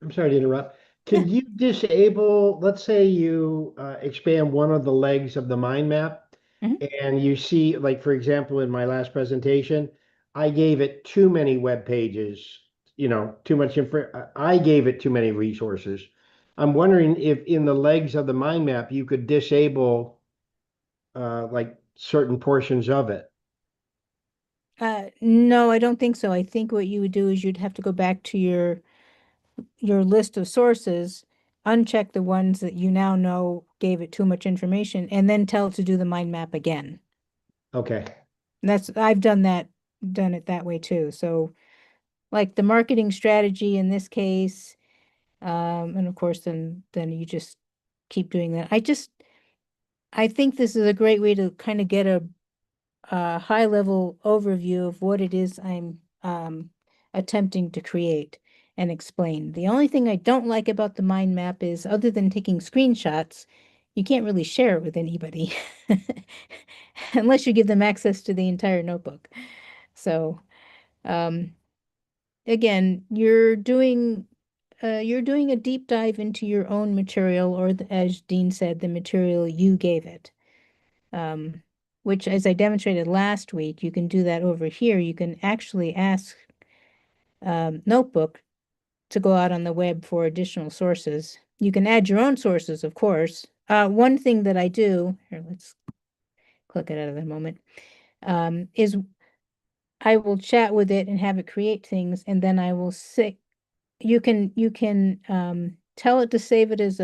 I'm sorry to interrupt. Can you disable, let's say you expand one of the legs of the mind map and you see, like, for example, in my last presentation, I gave it too many web pages, too much info. I gave it too many resources. I'm wondering if in the legs of the mind map, you could disable like certain portions of it.
No, I don't think so. I think what you would do is you'd have to go back to your list of sources, uncheck the ones that you now know gave it too much information, and then tell it to do the mind map again.
Okay.
I've done it that way too. So like the marketing strategy in this case, and of course then you just keep doing that. I think this is a great way to kind of get a high level overview of what it is I'm attempting to create and explain. The only thing I don't like about the mind map is, other than taking screenshots, you can't really share it with anybody unless you give them access to the entire notebook. So again, you're doing a deep dive into your own material, or as Dean said, the material you gave it. Which, as I demonstrated last week, you can do that over here. You can actually ask Notebook to go out on the web for additional sources. You can add your own sources, of course. One thing that I do, here, let's click it out of the moment, is I will chat with it and have it create things, and then I will say, you can tell it to save it as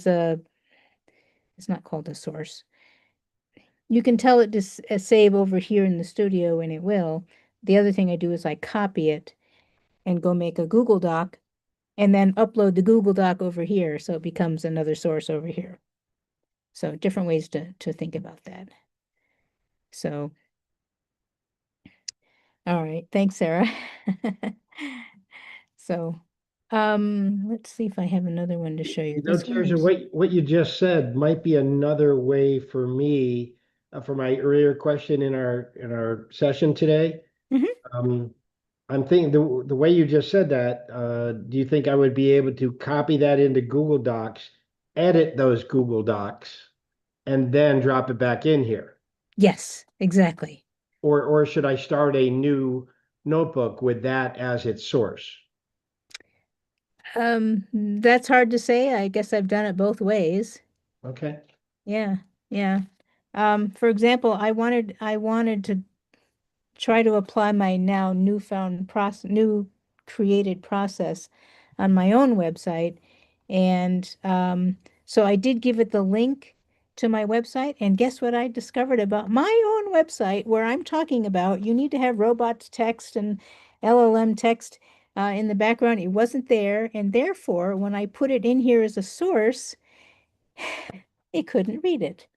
a, it's not called a source. You can tell it to save over here in the studio, and it will. The other thing I do is I copy it and go make a Google Doc and then upload the Google Doc over here, so it becomes another source over here. So different ways to think about that. So, all right. Thanks, Sarah. So, let's see if I have another one to show you.
Terza, what you just said might be another way for me, for my earlier question in our session today. I'm thinking the way you just said that, do you think I would be able to copy that into Google Docs, edit those Google Docs, and then drop it back in here?
Yes, exactly.
Or should I start a new notebook with that as its source?
That's hard to say. I guess I've done it both ways.
Okay.
Yeah, yeah. For example, I wanted to try to apply my now new created process on my own website. And so I did give it the link to my website. And guess what I discovered about my own website where I'm talking about you need to have robots text and LLM text in the background. It wasn't there. And therefore, when I put it in here as a source, it couldn't read it.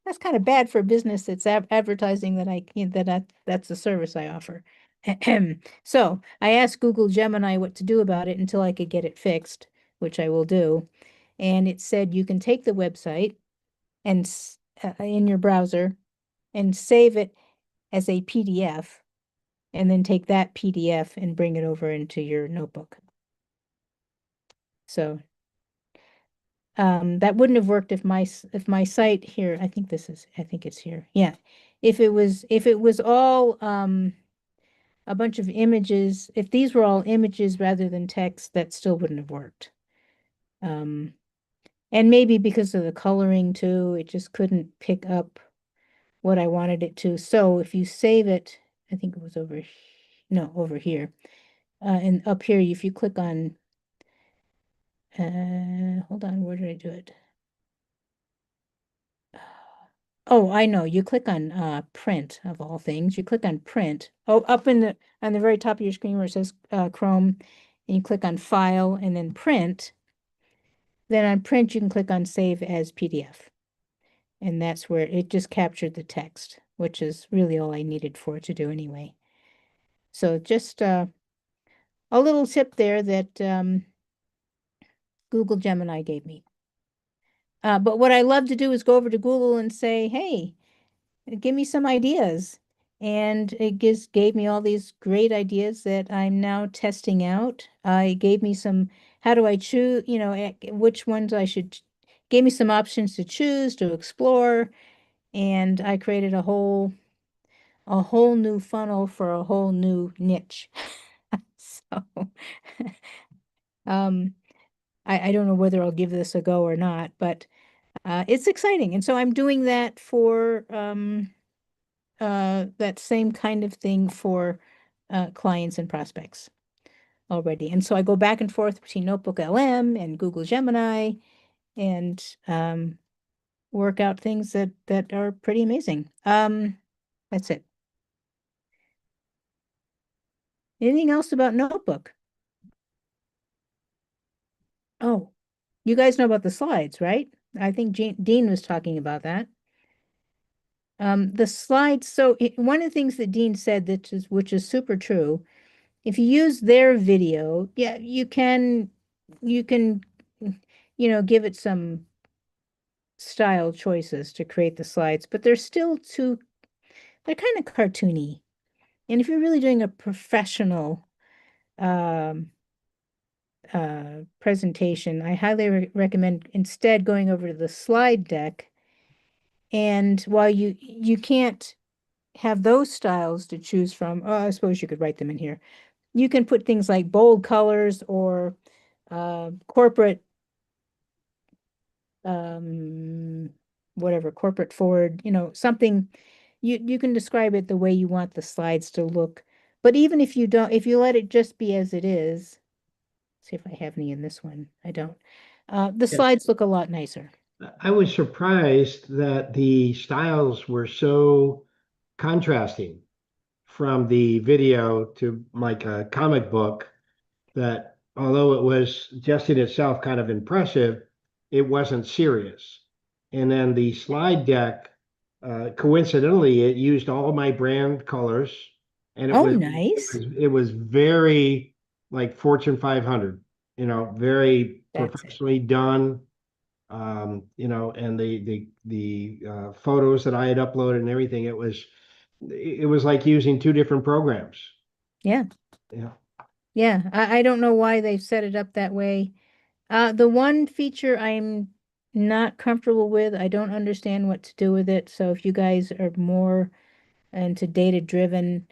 That's kind of bad for a business that's advertising that that's the service I offer. So I asked Google Gemini what to do about it until I could get it fixed, which I will do. And it said you can take the website and in your browser and save it as a PDF, and then take that PDF and bring it over into your notebook. So that wouldn't have worked if my site here, I think it's here. Yeah. If it was all a bunch of images, if these were all images rather than text, that still wouldn't have worked. And maybe because of the coloring too, it just couldn't pick up what I wanted it to. So if you save it, I think it was over here. And up here, if you click on, hold on, where did I do it? Oh, I know. You click on print of all things. You click on print. Oh, up on the very top of your screen where it says Chrome, and you click on file and then print. Then on print, you can click on save as PDF. And that's where it just captured the text, which is really all I needed for it to do anyway. So just a little tip there that Google Gemini gave me. But what I love to do is go over to Google and say, hey, give me some ideas. And it gave me all these great ideas that I'm now testing out. It gave me some, how do I choose, which ones I should, gave me some options to choose, to explore. And I created a whole new funnel for a whole new niche. So um, I don't know whether I'll give this a go or not, but it's exciting. And so I'm doing that for that same kind of thing for clients and prospects already. And so I go back and forth between NotebookLM and Google Gemini and work out things that are pretty amazing. That's it. Anything else about Notebook? Oh, you guys know about the slides, right? I think Dean was talking about that. The slides, so one of the things that Dean said which is super true, if you use their video, yeah, you can give it some style choices to create the slides, but they're kind of cartoony. And if you're really doing a professional um presentation, I highly recommend instead going over to the slide deck. And while you can't have those styles to choose from, I suppose you could write them in here. You can put things like bold colors or corporate um whatever, corporate forward, something. You can describe it the way you want the slides to look. But even if you don't, if you let it just be as it is, see if I have any in this one. I don't. The
Yeah.
slides look a lot nicer.
I was surprised that the styles were so contrasting from the video to like a comic book, that although it was just in itself kind of impressive, it wasn't serious. And then the slide deck, coincidentally, it used all my brand colors, and
Oh, nice.
it was very like Fortune 500, very
That's it.
professionally done. And the photos that I had uploaded and everything, it was like using two different programs.
Yeah.
Yeah.
Yeah. I don't know why they've set it up that way. The one feature I'm not comfortable with, I don't understand what to do with it. So if you guys are more into data-driven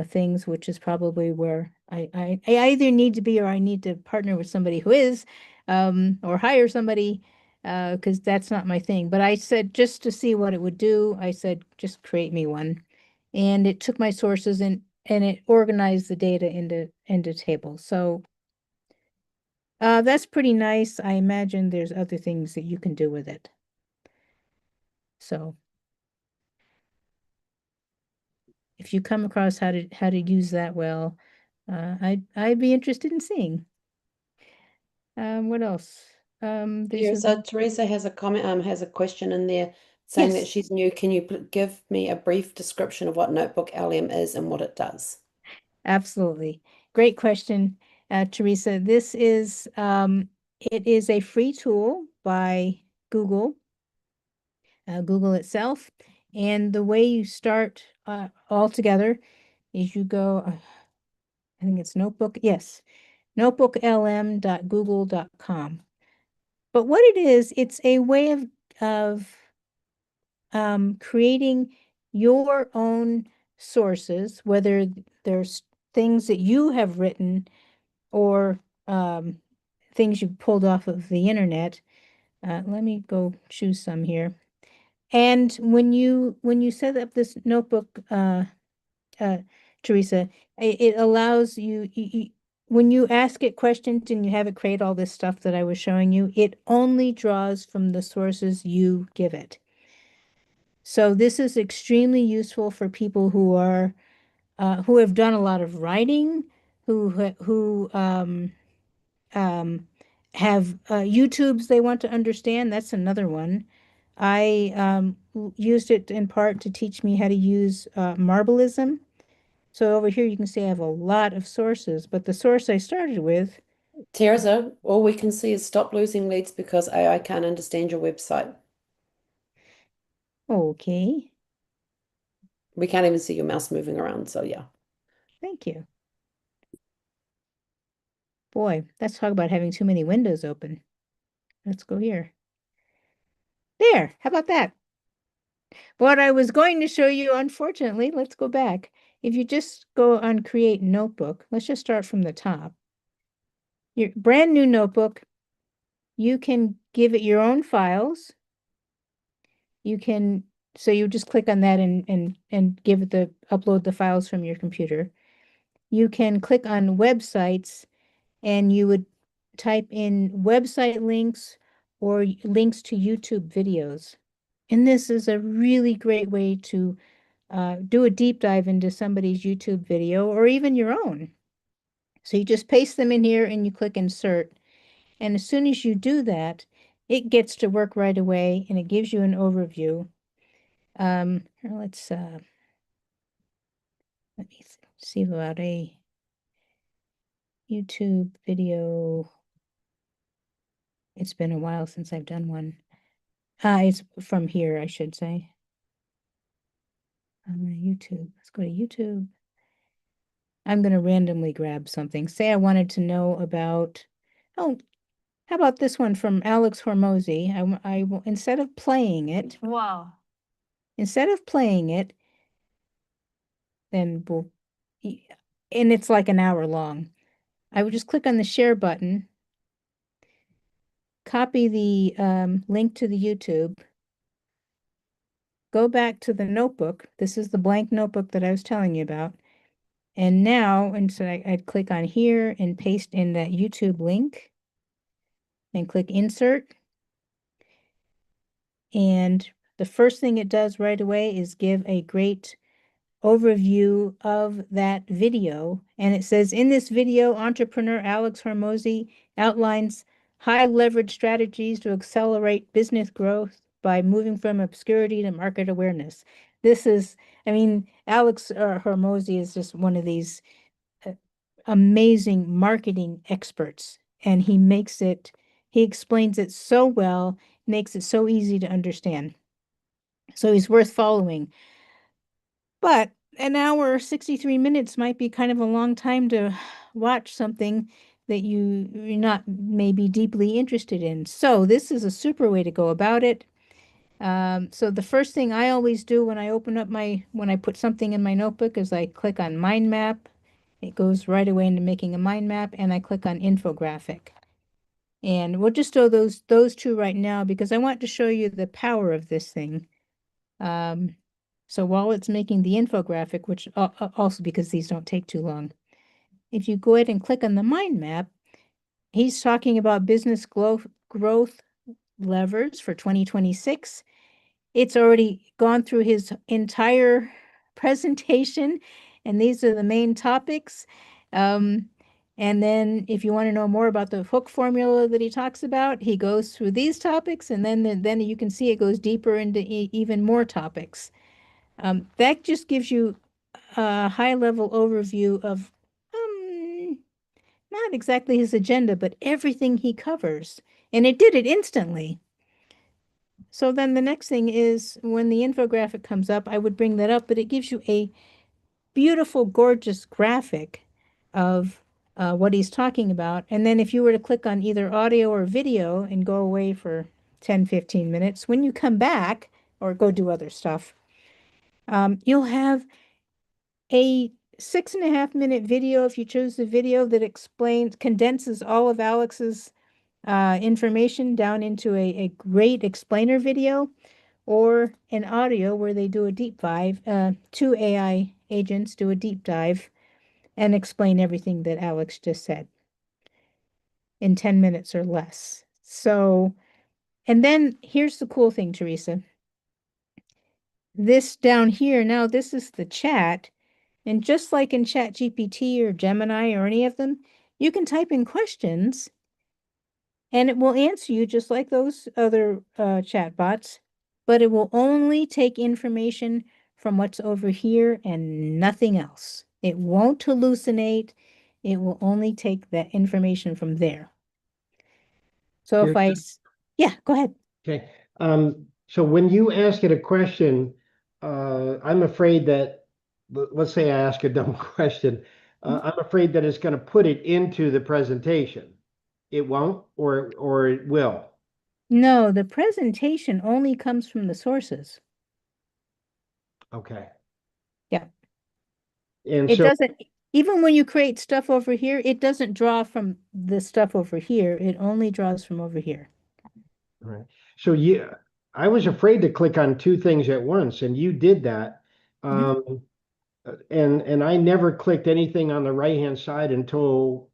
things, which is probably where I either need to be or I need to partner with somebody who is, or hire somebody. because that's not my thing. But I said, just to see what it would do, I said, just create me one. And it took my sources and it organized the data into tables. So that's pretty nice. I imagine there's other things that you can do with it. So if you come across how to use that well, I'd be interested in seeing. What else? There's
So Teresa has a comment, has a question in there saying that
yes,
she's new. Can you give me a brief description of what NotebookLM is and what it does?
absolutely. Great question, Teresa. This is it is a free tool by Google, Google itself. And the way you start all together is you go, I think it's notebook, yes, notebooklm.google.com. But what it is, it's a way of creating your own sources, whether there's things that you have written or things you pulled off of the internet. Let me go choose some here. And when you set up this notebook, uh, Teresa, it allows you, when you ask it questions and you have it create all this stuff that I was showing you, it only draws from the sources you give it. So this is extremely useful for people who have done a lot of writing, who have YouTubes they want to understand. That's another one. I used it in part to teach me how to use Marblism. So over here you can see I have a lot of sources, but the source I started with,
Teresa, all we can see is stop losing leads because AI can't understand your website.
okay,
We can't even see your mouse moving around. So yeah.
thank you. Boy, let's talk about having too many windows open. Let's go here. There, how about that? What I was going to show you, unfortunately, let's go back. If you just go on Create Notebook, let's just start from the top. Your brand new notebook, you can give it your own files. You can, so you just click on that and give it upload the files from your computer. You can click on websites and you would type in website links or links to YouTube videos. And this is a really great way to do a deep dive into somebody's YouTube video or even your own. So you just paste them in here and you click insert. And as soon as you do that, it gets to work right away and it gives you an overview. Let's let me see about a YouTube video. It's been a while since I've done one. It's from here, I should say. YouTube. Let's go to YouTube. I'm going to randomly grab something. Say I wanted to know about, oh, how about this one from Alex Hormozy? I will, instead of playing it,
Wow.
then and it's like an hour long. I would just click on the share button, copy the link to the YouTube, go back to the notebook. This is the blank notebook that I was telling you about. And now, and so I'd click on here and paste in that YouTube link and click insert. And the first thing it does right away is give a great overview of that video. And it says, in this video, entrepreneur Alex Hormozy outlines high leverage strategies to accelerate business growth by moving from obscurity to market awareness. This is, I mean, Alex Hormozy is just one of these amazing marketing experts. And he explains it so well, makes it so easy to understand. So he's worth following. But an hour, 63 minutes might be kind of a long time to watch something that you're not maybe deeply interested in. So this is a super way to go about it. So the first thing I always do when I put something in my notebook is I click on mind map. It goes right away into making a mind map, and I click on infographic. And we'll just do those two right now because I want to show you the power of this thing. So while it's making the infographic, which also because these don't take too long, if you go ahead and click on the mind map, he's talking about business growth levers for 2026. It's already gone through his entire presentation, and these are the main topics. And then if you want to know more about the hook formula that he talks about, he goes through these topics, and then you can see it goes deeper into even more topics. That just gives you a high-level overview of not exactly his agenda, but everything he covers. And it did it instantly. So then the next thing is when the infographic comes up, I would bring that up, but it gives you a beautiful, gorgeous graphic of what he's talking about. And then if you were to click on either audio or video and go away for 10, 15 minutes, when you come back or go do other stuff, you'll have a 6.5-minute video if you choose the video that condenses all of Alex's information down into a great explainer video, or an audio where they do a deep dive, two AI agents do a deep dive and explain everything that Alex just said in 10 minutes or less. So, and then here's the cool thing, Teresa. This down here, now this is the chat. And just like in ChatGPT or Gemini or any of them, you can type in questions and it will answer you just like those other chatbots, but it will only take information from what's over here and nothing else. It won't hallucinate. It will only take that information from there. So if yeah, go ahead.
Okay. So when you ask it a question, I'm afraid that, let's say I ask a dumb question, I'm afraid that it's going to put it into the presentation. It won't, or it will.
No, the presentation only comes from the sources.
Okay.
Yeah.
And
It
so,
doesn't, even when you create stuff over here, it doesn't draw from the stuff over here. It only draws from over here.
right. So I was afraid to click on two things at once, and you did that. And I never clicked anything on the right-hand side until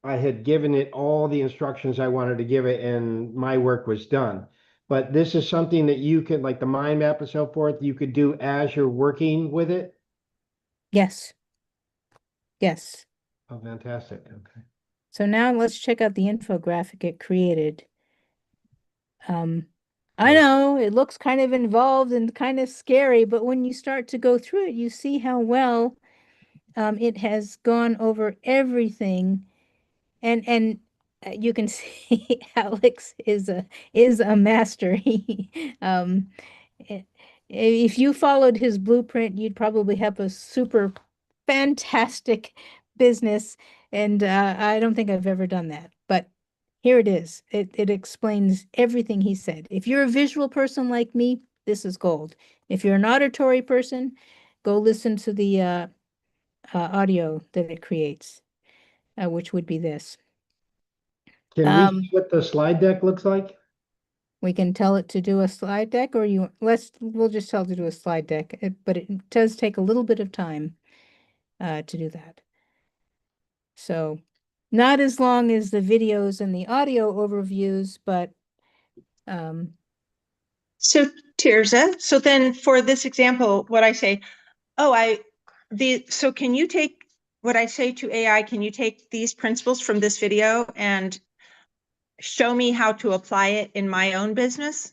I had given it all the instructions I wanted to give it, and my work was done. But this is something that you could, like the mind map and so forth, you could do as you're working with it.
Yes. Yes.
Oh, fantastic. Okay.
So now let's check out the infographic it created. I know it looks kind of involved and kind of scary, but when you start to go through it, you see how well it has gone over everything, and you can see Alex is a master. If you followed his blueprint, you'd probably have a super fantastic business, and I don't think I've ever done that, but here it is. It explains everything he said. If you're a visual person like me, this is gold. If you're an auditory person, go listen to the audio that it creates, which would be this.
Can we see what the slide deck looks like?
We can tell it to do a slide deck, or we'll just tell it to do a slide deck, but it does take a little bit of time to do that. So not as long as the videos and the audio overviews, but
so Terza, so then for this example, what I say, so can you take what I say to AI, can you take these principles from this video and show me how to apply it in my own business?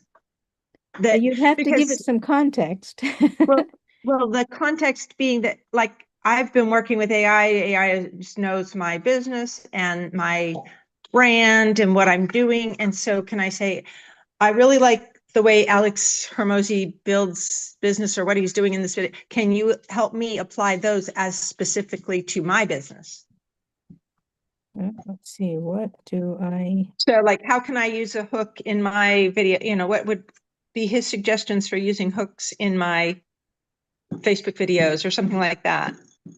You'd have to give it some context.
well, the context being that, like, I've been working with AI. AI just knows my business and my brand and what I'm doing. And so can I say, I really like the way Alex Hermosi builds business or what he's doing in this video. Can you help me apply those as specifically to my business?
Let's see, what do I...
So like, how can I use a hook in my video? You know, what would be his suggestions for using hooks in my Facebook videos or something like that?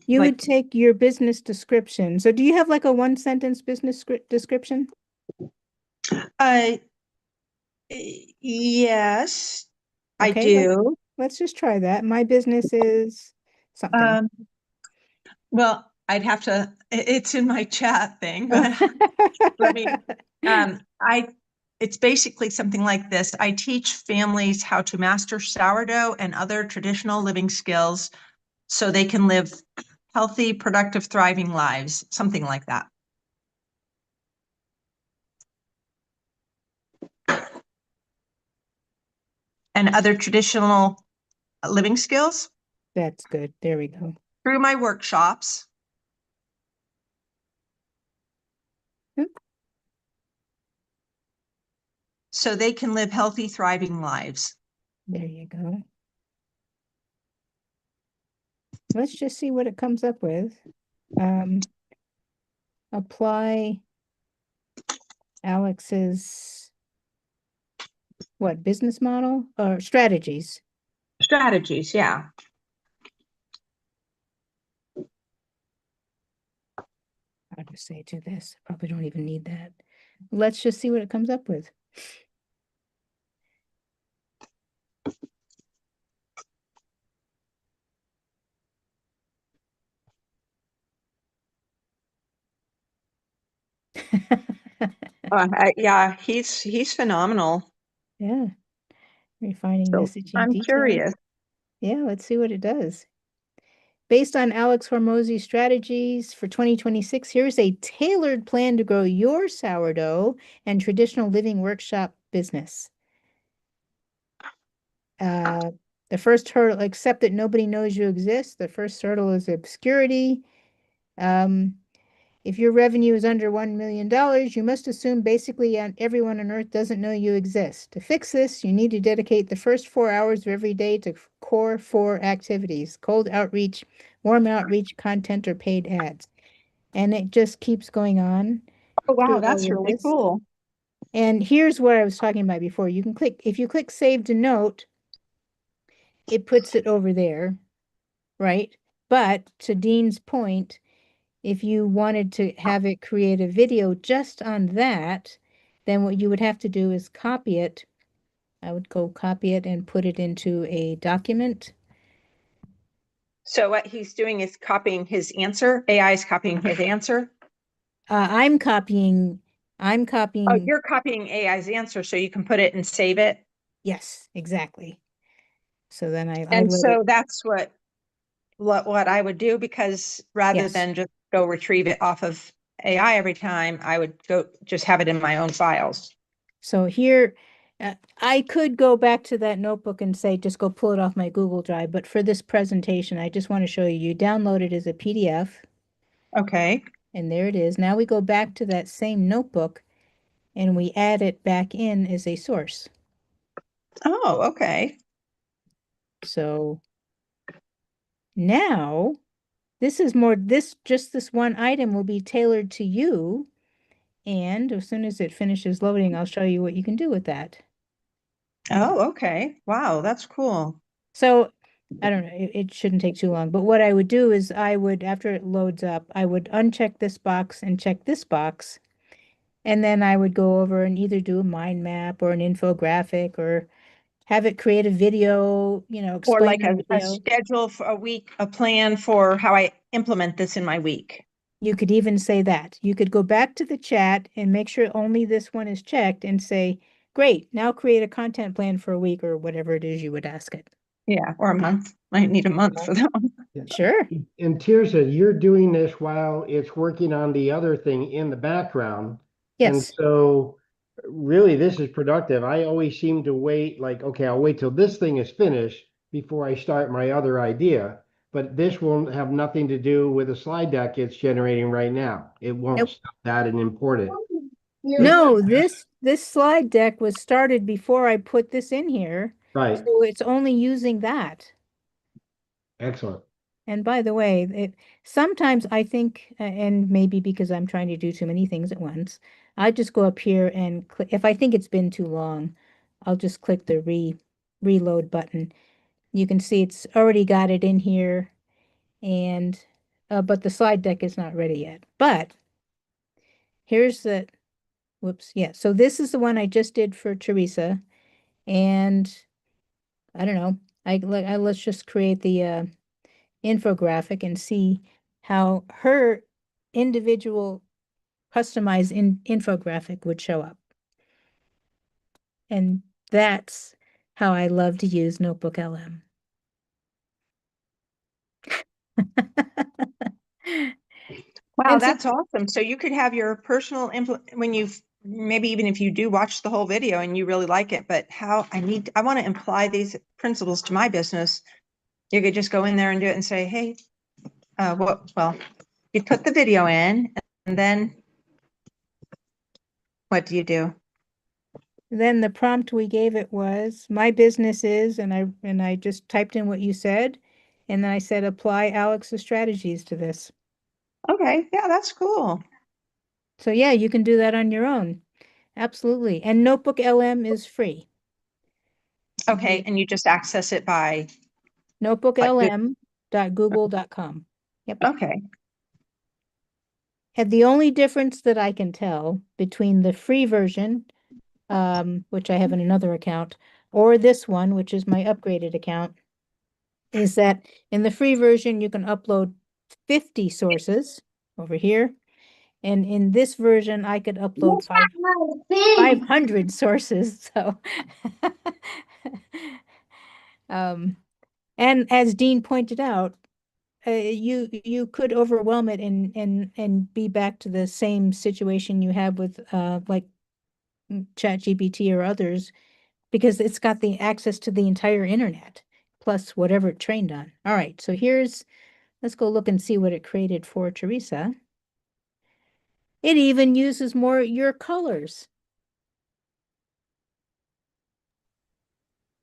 You would take your business description. So do you have like a 1-sentence business description?
Uh, yes, I
Okay,
do.
let's just try that. My business is something.
Um, well, I'd have to, it's in my chat thing, but let me, it's basically something like this. I teach families how to master sourdough and other traditional living skills so they can live healthy, productive, thriving lives, something like that. And other traditional living skills
That's good. There we go.
through my workshops.
Oop.
So they can live healthy, thriving lives.
There you go. Let's just see what it comes up with. Apply Alex's what, business model or strategies?
Strategies, yeah.
I'll just say to this. Probably don't even need that. Let's just see what it comes up with.
Yeah, he's phenomenal.
Yeah. Refining
So
messaging
I'm
detail.
curious.
Yeah, let's see what it does. Based on Alex Hormozy's strategies for 2026, here's a tailored plan to grow your sourdough and traditional living workshop business. The first hurdle, accept that nobody knows you exist. The first hurdle is obscurity. If your revenue is under $1 million, you must assume basically everyone on earth doesn't know you exist. To fix this, you need to dedicate the first 4 hours of every day to core 4 activities: cold outreach, warm outreach, content, or paid ads. And it just keeps going on
Oh, wow,
through
that's
all of
really
this.
cool.
And here's what I was talking about before. You can click, if you click save to note, it puts it over there, right? But to Dean's point, if you wanted to have it create a video just on that, then what you would have to do is copy it. I would go copy it and put it into a document.
So what he's doing is copying his answer. AI is copying his answer.
I'm copying,
Oh, you're copying AI's answer so you can put it and save it.
yes, exactly. So then I
And
let
so
it,
that's what I would do, because rather
yes.
than just go retrieve it off of AI every time, I would go just have it in my own files.
So here, I could go back to that notebook and say, just go pull it off my Google Drive. But for this presentation, I just want to show you, you download it as a PDF.
Okay.
And there it is. Now we go back to that same notebook and we add it back in as a source.
Oh, okay.
So now this is more, just this one item will be tailored to you. And as soon as it finishes loading, I'll show you what you can do with that.
Oh, okay. Wow, that's cool.
So I don't know, it shouldn't take too long, but what I would do is I would, after it loads up, I would uncheck this box and check this box. And then I would go over and either do a mind map or an infographic or have it create a video,
Or like
explaining
a
video.
schedule for a week, a plan for how I implement this in my week.
You could even say that. You could go back to the chat and make sure only this one is checked and say, great, now create a content plan for a week or whatever it is you would ask it.
Yeah, or a month. Might need a month for that one.
Sure.
And Tirza, you're doing this while it's working on the other thing in the background. And
Yes.
so really this is productive. I always seem to wait, like, okay, I'll wait till this thing is finished before I start my other idea. But this will have nothing to do with the slide deck it's generating right now. It won't
Nope.
stop that and import it.
No, this slide deck was started before I put this in here.
Right.
So it's only using that.
Excellent.
And by the way, sometimes I think, and maybe because I'm trying to do too many things at once, I just go up here and click. If I think it's been too long, I'll just click the reload button. You can see it's already got it in here, and but the slide deck is not ready yet. But here's whoops, yeah. So this is the one I just did for Teresa. And I don't know, let's just create the infographic and see how her individual customized infographic would show up. And that's how I love to use NotebookLM.
Wow,
And so,
that's awesome. So you could have your personal when you've maybe even if you do watch the whole video and you really like it, but I want to apply these principles to my business. You could just go in there and do it and say, hey, well, you put the video in and then what do you do?
then the prompt we gave it was, my business is, and I just typed in what you said, and then I said, apply Alex's strategies to this.
Okay, yeah, that's cool.
So yeah, you can do that on your own. Absolutely. And NotebookLM is free.
Okay, and you just access it by
NotebookLM.google.com. Yep.
okay.
And the only difference that I can tell between the free version, which I have in another account, or this one, which is my upgraded account, is that in the free version, you can upload 50 sources over here. And in this version, I could upload 500 sources. So, and as Dean pointed out, you could overwhelm it and be back to the same situation you have with like ChatGPT or others, because it's got the access to the entire internet plus whatever it trained on. All right, so let's go look and see what it created for Teresa. It even uses more your colors.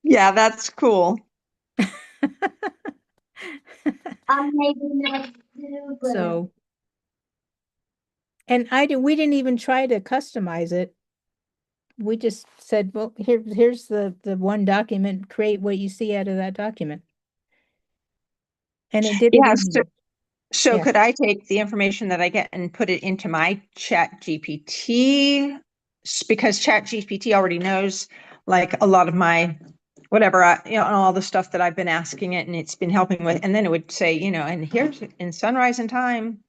Yeah, that's cool.
So, and we didn't even try to customize it. We just said, well, here's the one document, create what you see out of that document. And it did it
Yeah,
in,
so
yeah.
could I take the information that I get and put it into my ChatGPT? Because ChatGPT already knows like a lot of my whatever, all the stuff that I've been asking it and it's been helping with. And then it would say, and here's in sunrise and time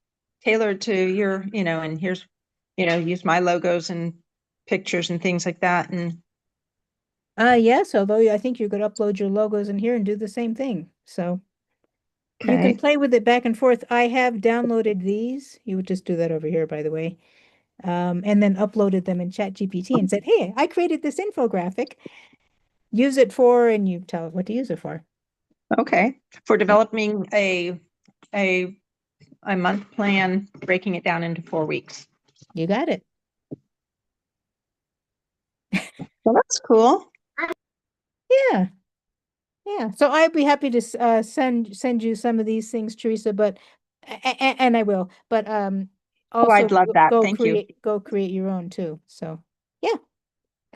tailored to your, and here's, use my logos and pictures and things like that. And
Yes, although I think you could upload your logos in here and do the same thing. So you can
okay.
play with it back and forth. I have downloaded these. You would just do that over here, by the way. And then uploaded them in ChatGPT and said, hey, I created this infographic. Use it for, and you tell it what to use it for.
Okay. For developing a month plan, breaking it down into 4 weeks.
You got it.
Well, that's cool.
Yeah. Yeah. So I'd be happy to send you some of these things, Teresa, but and I will, but
Oh,
also
I'd love that.
go
Thank you.
create your own too. So yeah.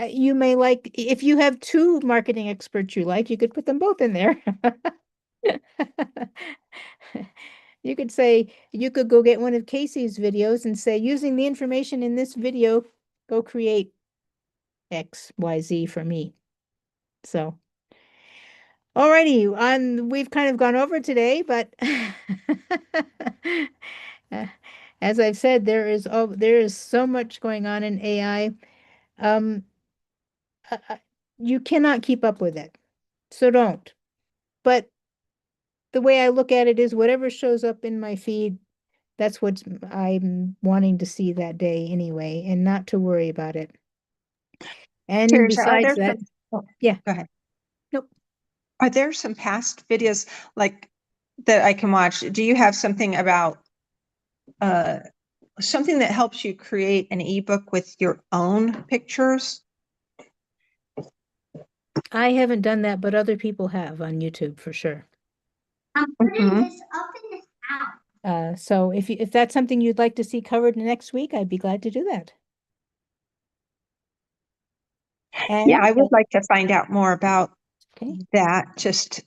You may like, if you have two marketing experts you like, you could put them both in there. You could say, you could go get one of Casey's videos and say, using the information in this video, go create X, Y, Z for me. So, alrighty, we've kind of gone over today, but as I've said, there is so much going on in AI. Um, you cannot keep up with it, so don't. But the way I look at it is whatever shows up in my feed, that's what I'm wanting to see that day anyway, and not to worry about it. And
Teresa, are
besides
there
that,
some,
yeah.
go ahead.
Nope.
Are there some past videos like that I can watch? Do you have something about something that helps you create an ebook with your own pictures?
I haven't done that, but other people have on YouTube for sure.
I'm putting this up in this house.
So if that's something you'd like to see covered next week, I'd be glad to do that. And
Yeah, I would like to find out more about
okay.
that. Just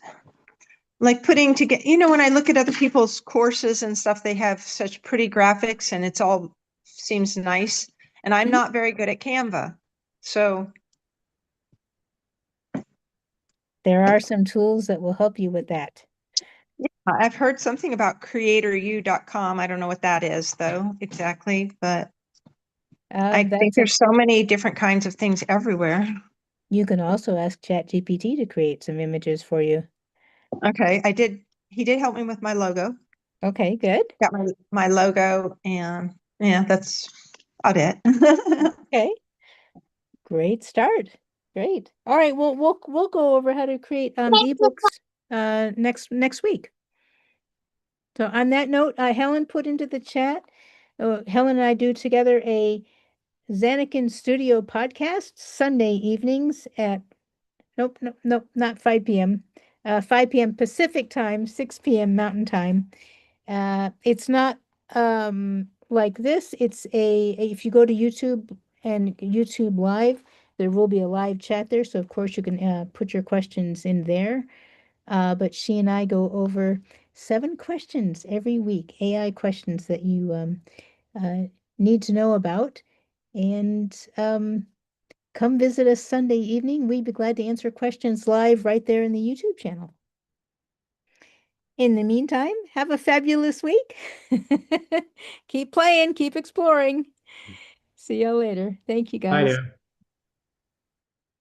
like putting together, when I look at other people's courses and stuff, they have such pretty graphics and it's all seems nice. And I'm
Mhm.
not very good at Canva. So
There are some tools that will help you with that.
I've heard something about creatoru.com. I don't know what that is though, exactly, but I think
That's
there's so many different kinds of things everywhere.
You can also ask ChatGPT to create some images for you.
Okay, he did help me with my logo.
Okay, good.
Got my logo, and yeah, that's about it.
Okay. Great start. Great. All right, well we'll go over how to create ebooks next week. So on that note, Helen put into the chat, Helen and I do together a Zanekin Studio podcast Sunday evenings at nope, not 5 p.m. 5 p.m. Pacific time, 6 p.m. Mountain time. It's not like this. It's if you go to YouTube and YouTube Live, there will be a live chat there. So of course you can put your questions in there. But she and I go over 7 questions every week, AI questions that you need to know about. And come visit us Sunday evening. We'd be glad to answer questions live right there in the YouTube channel. In the meantime, have a fabulous week. Keep playing, keep exploring. See you later. Thank you,
Bye
guys.
now.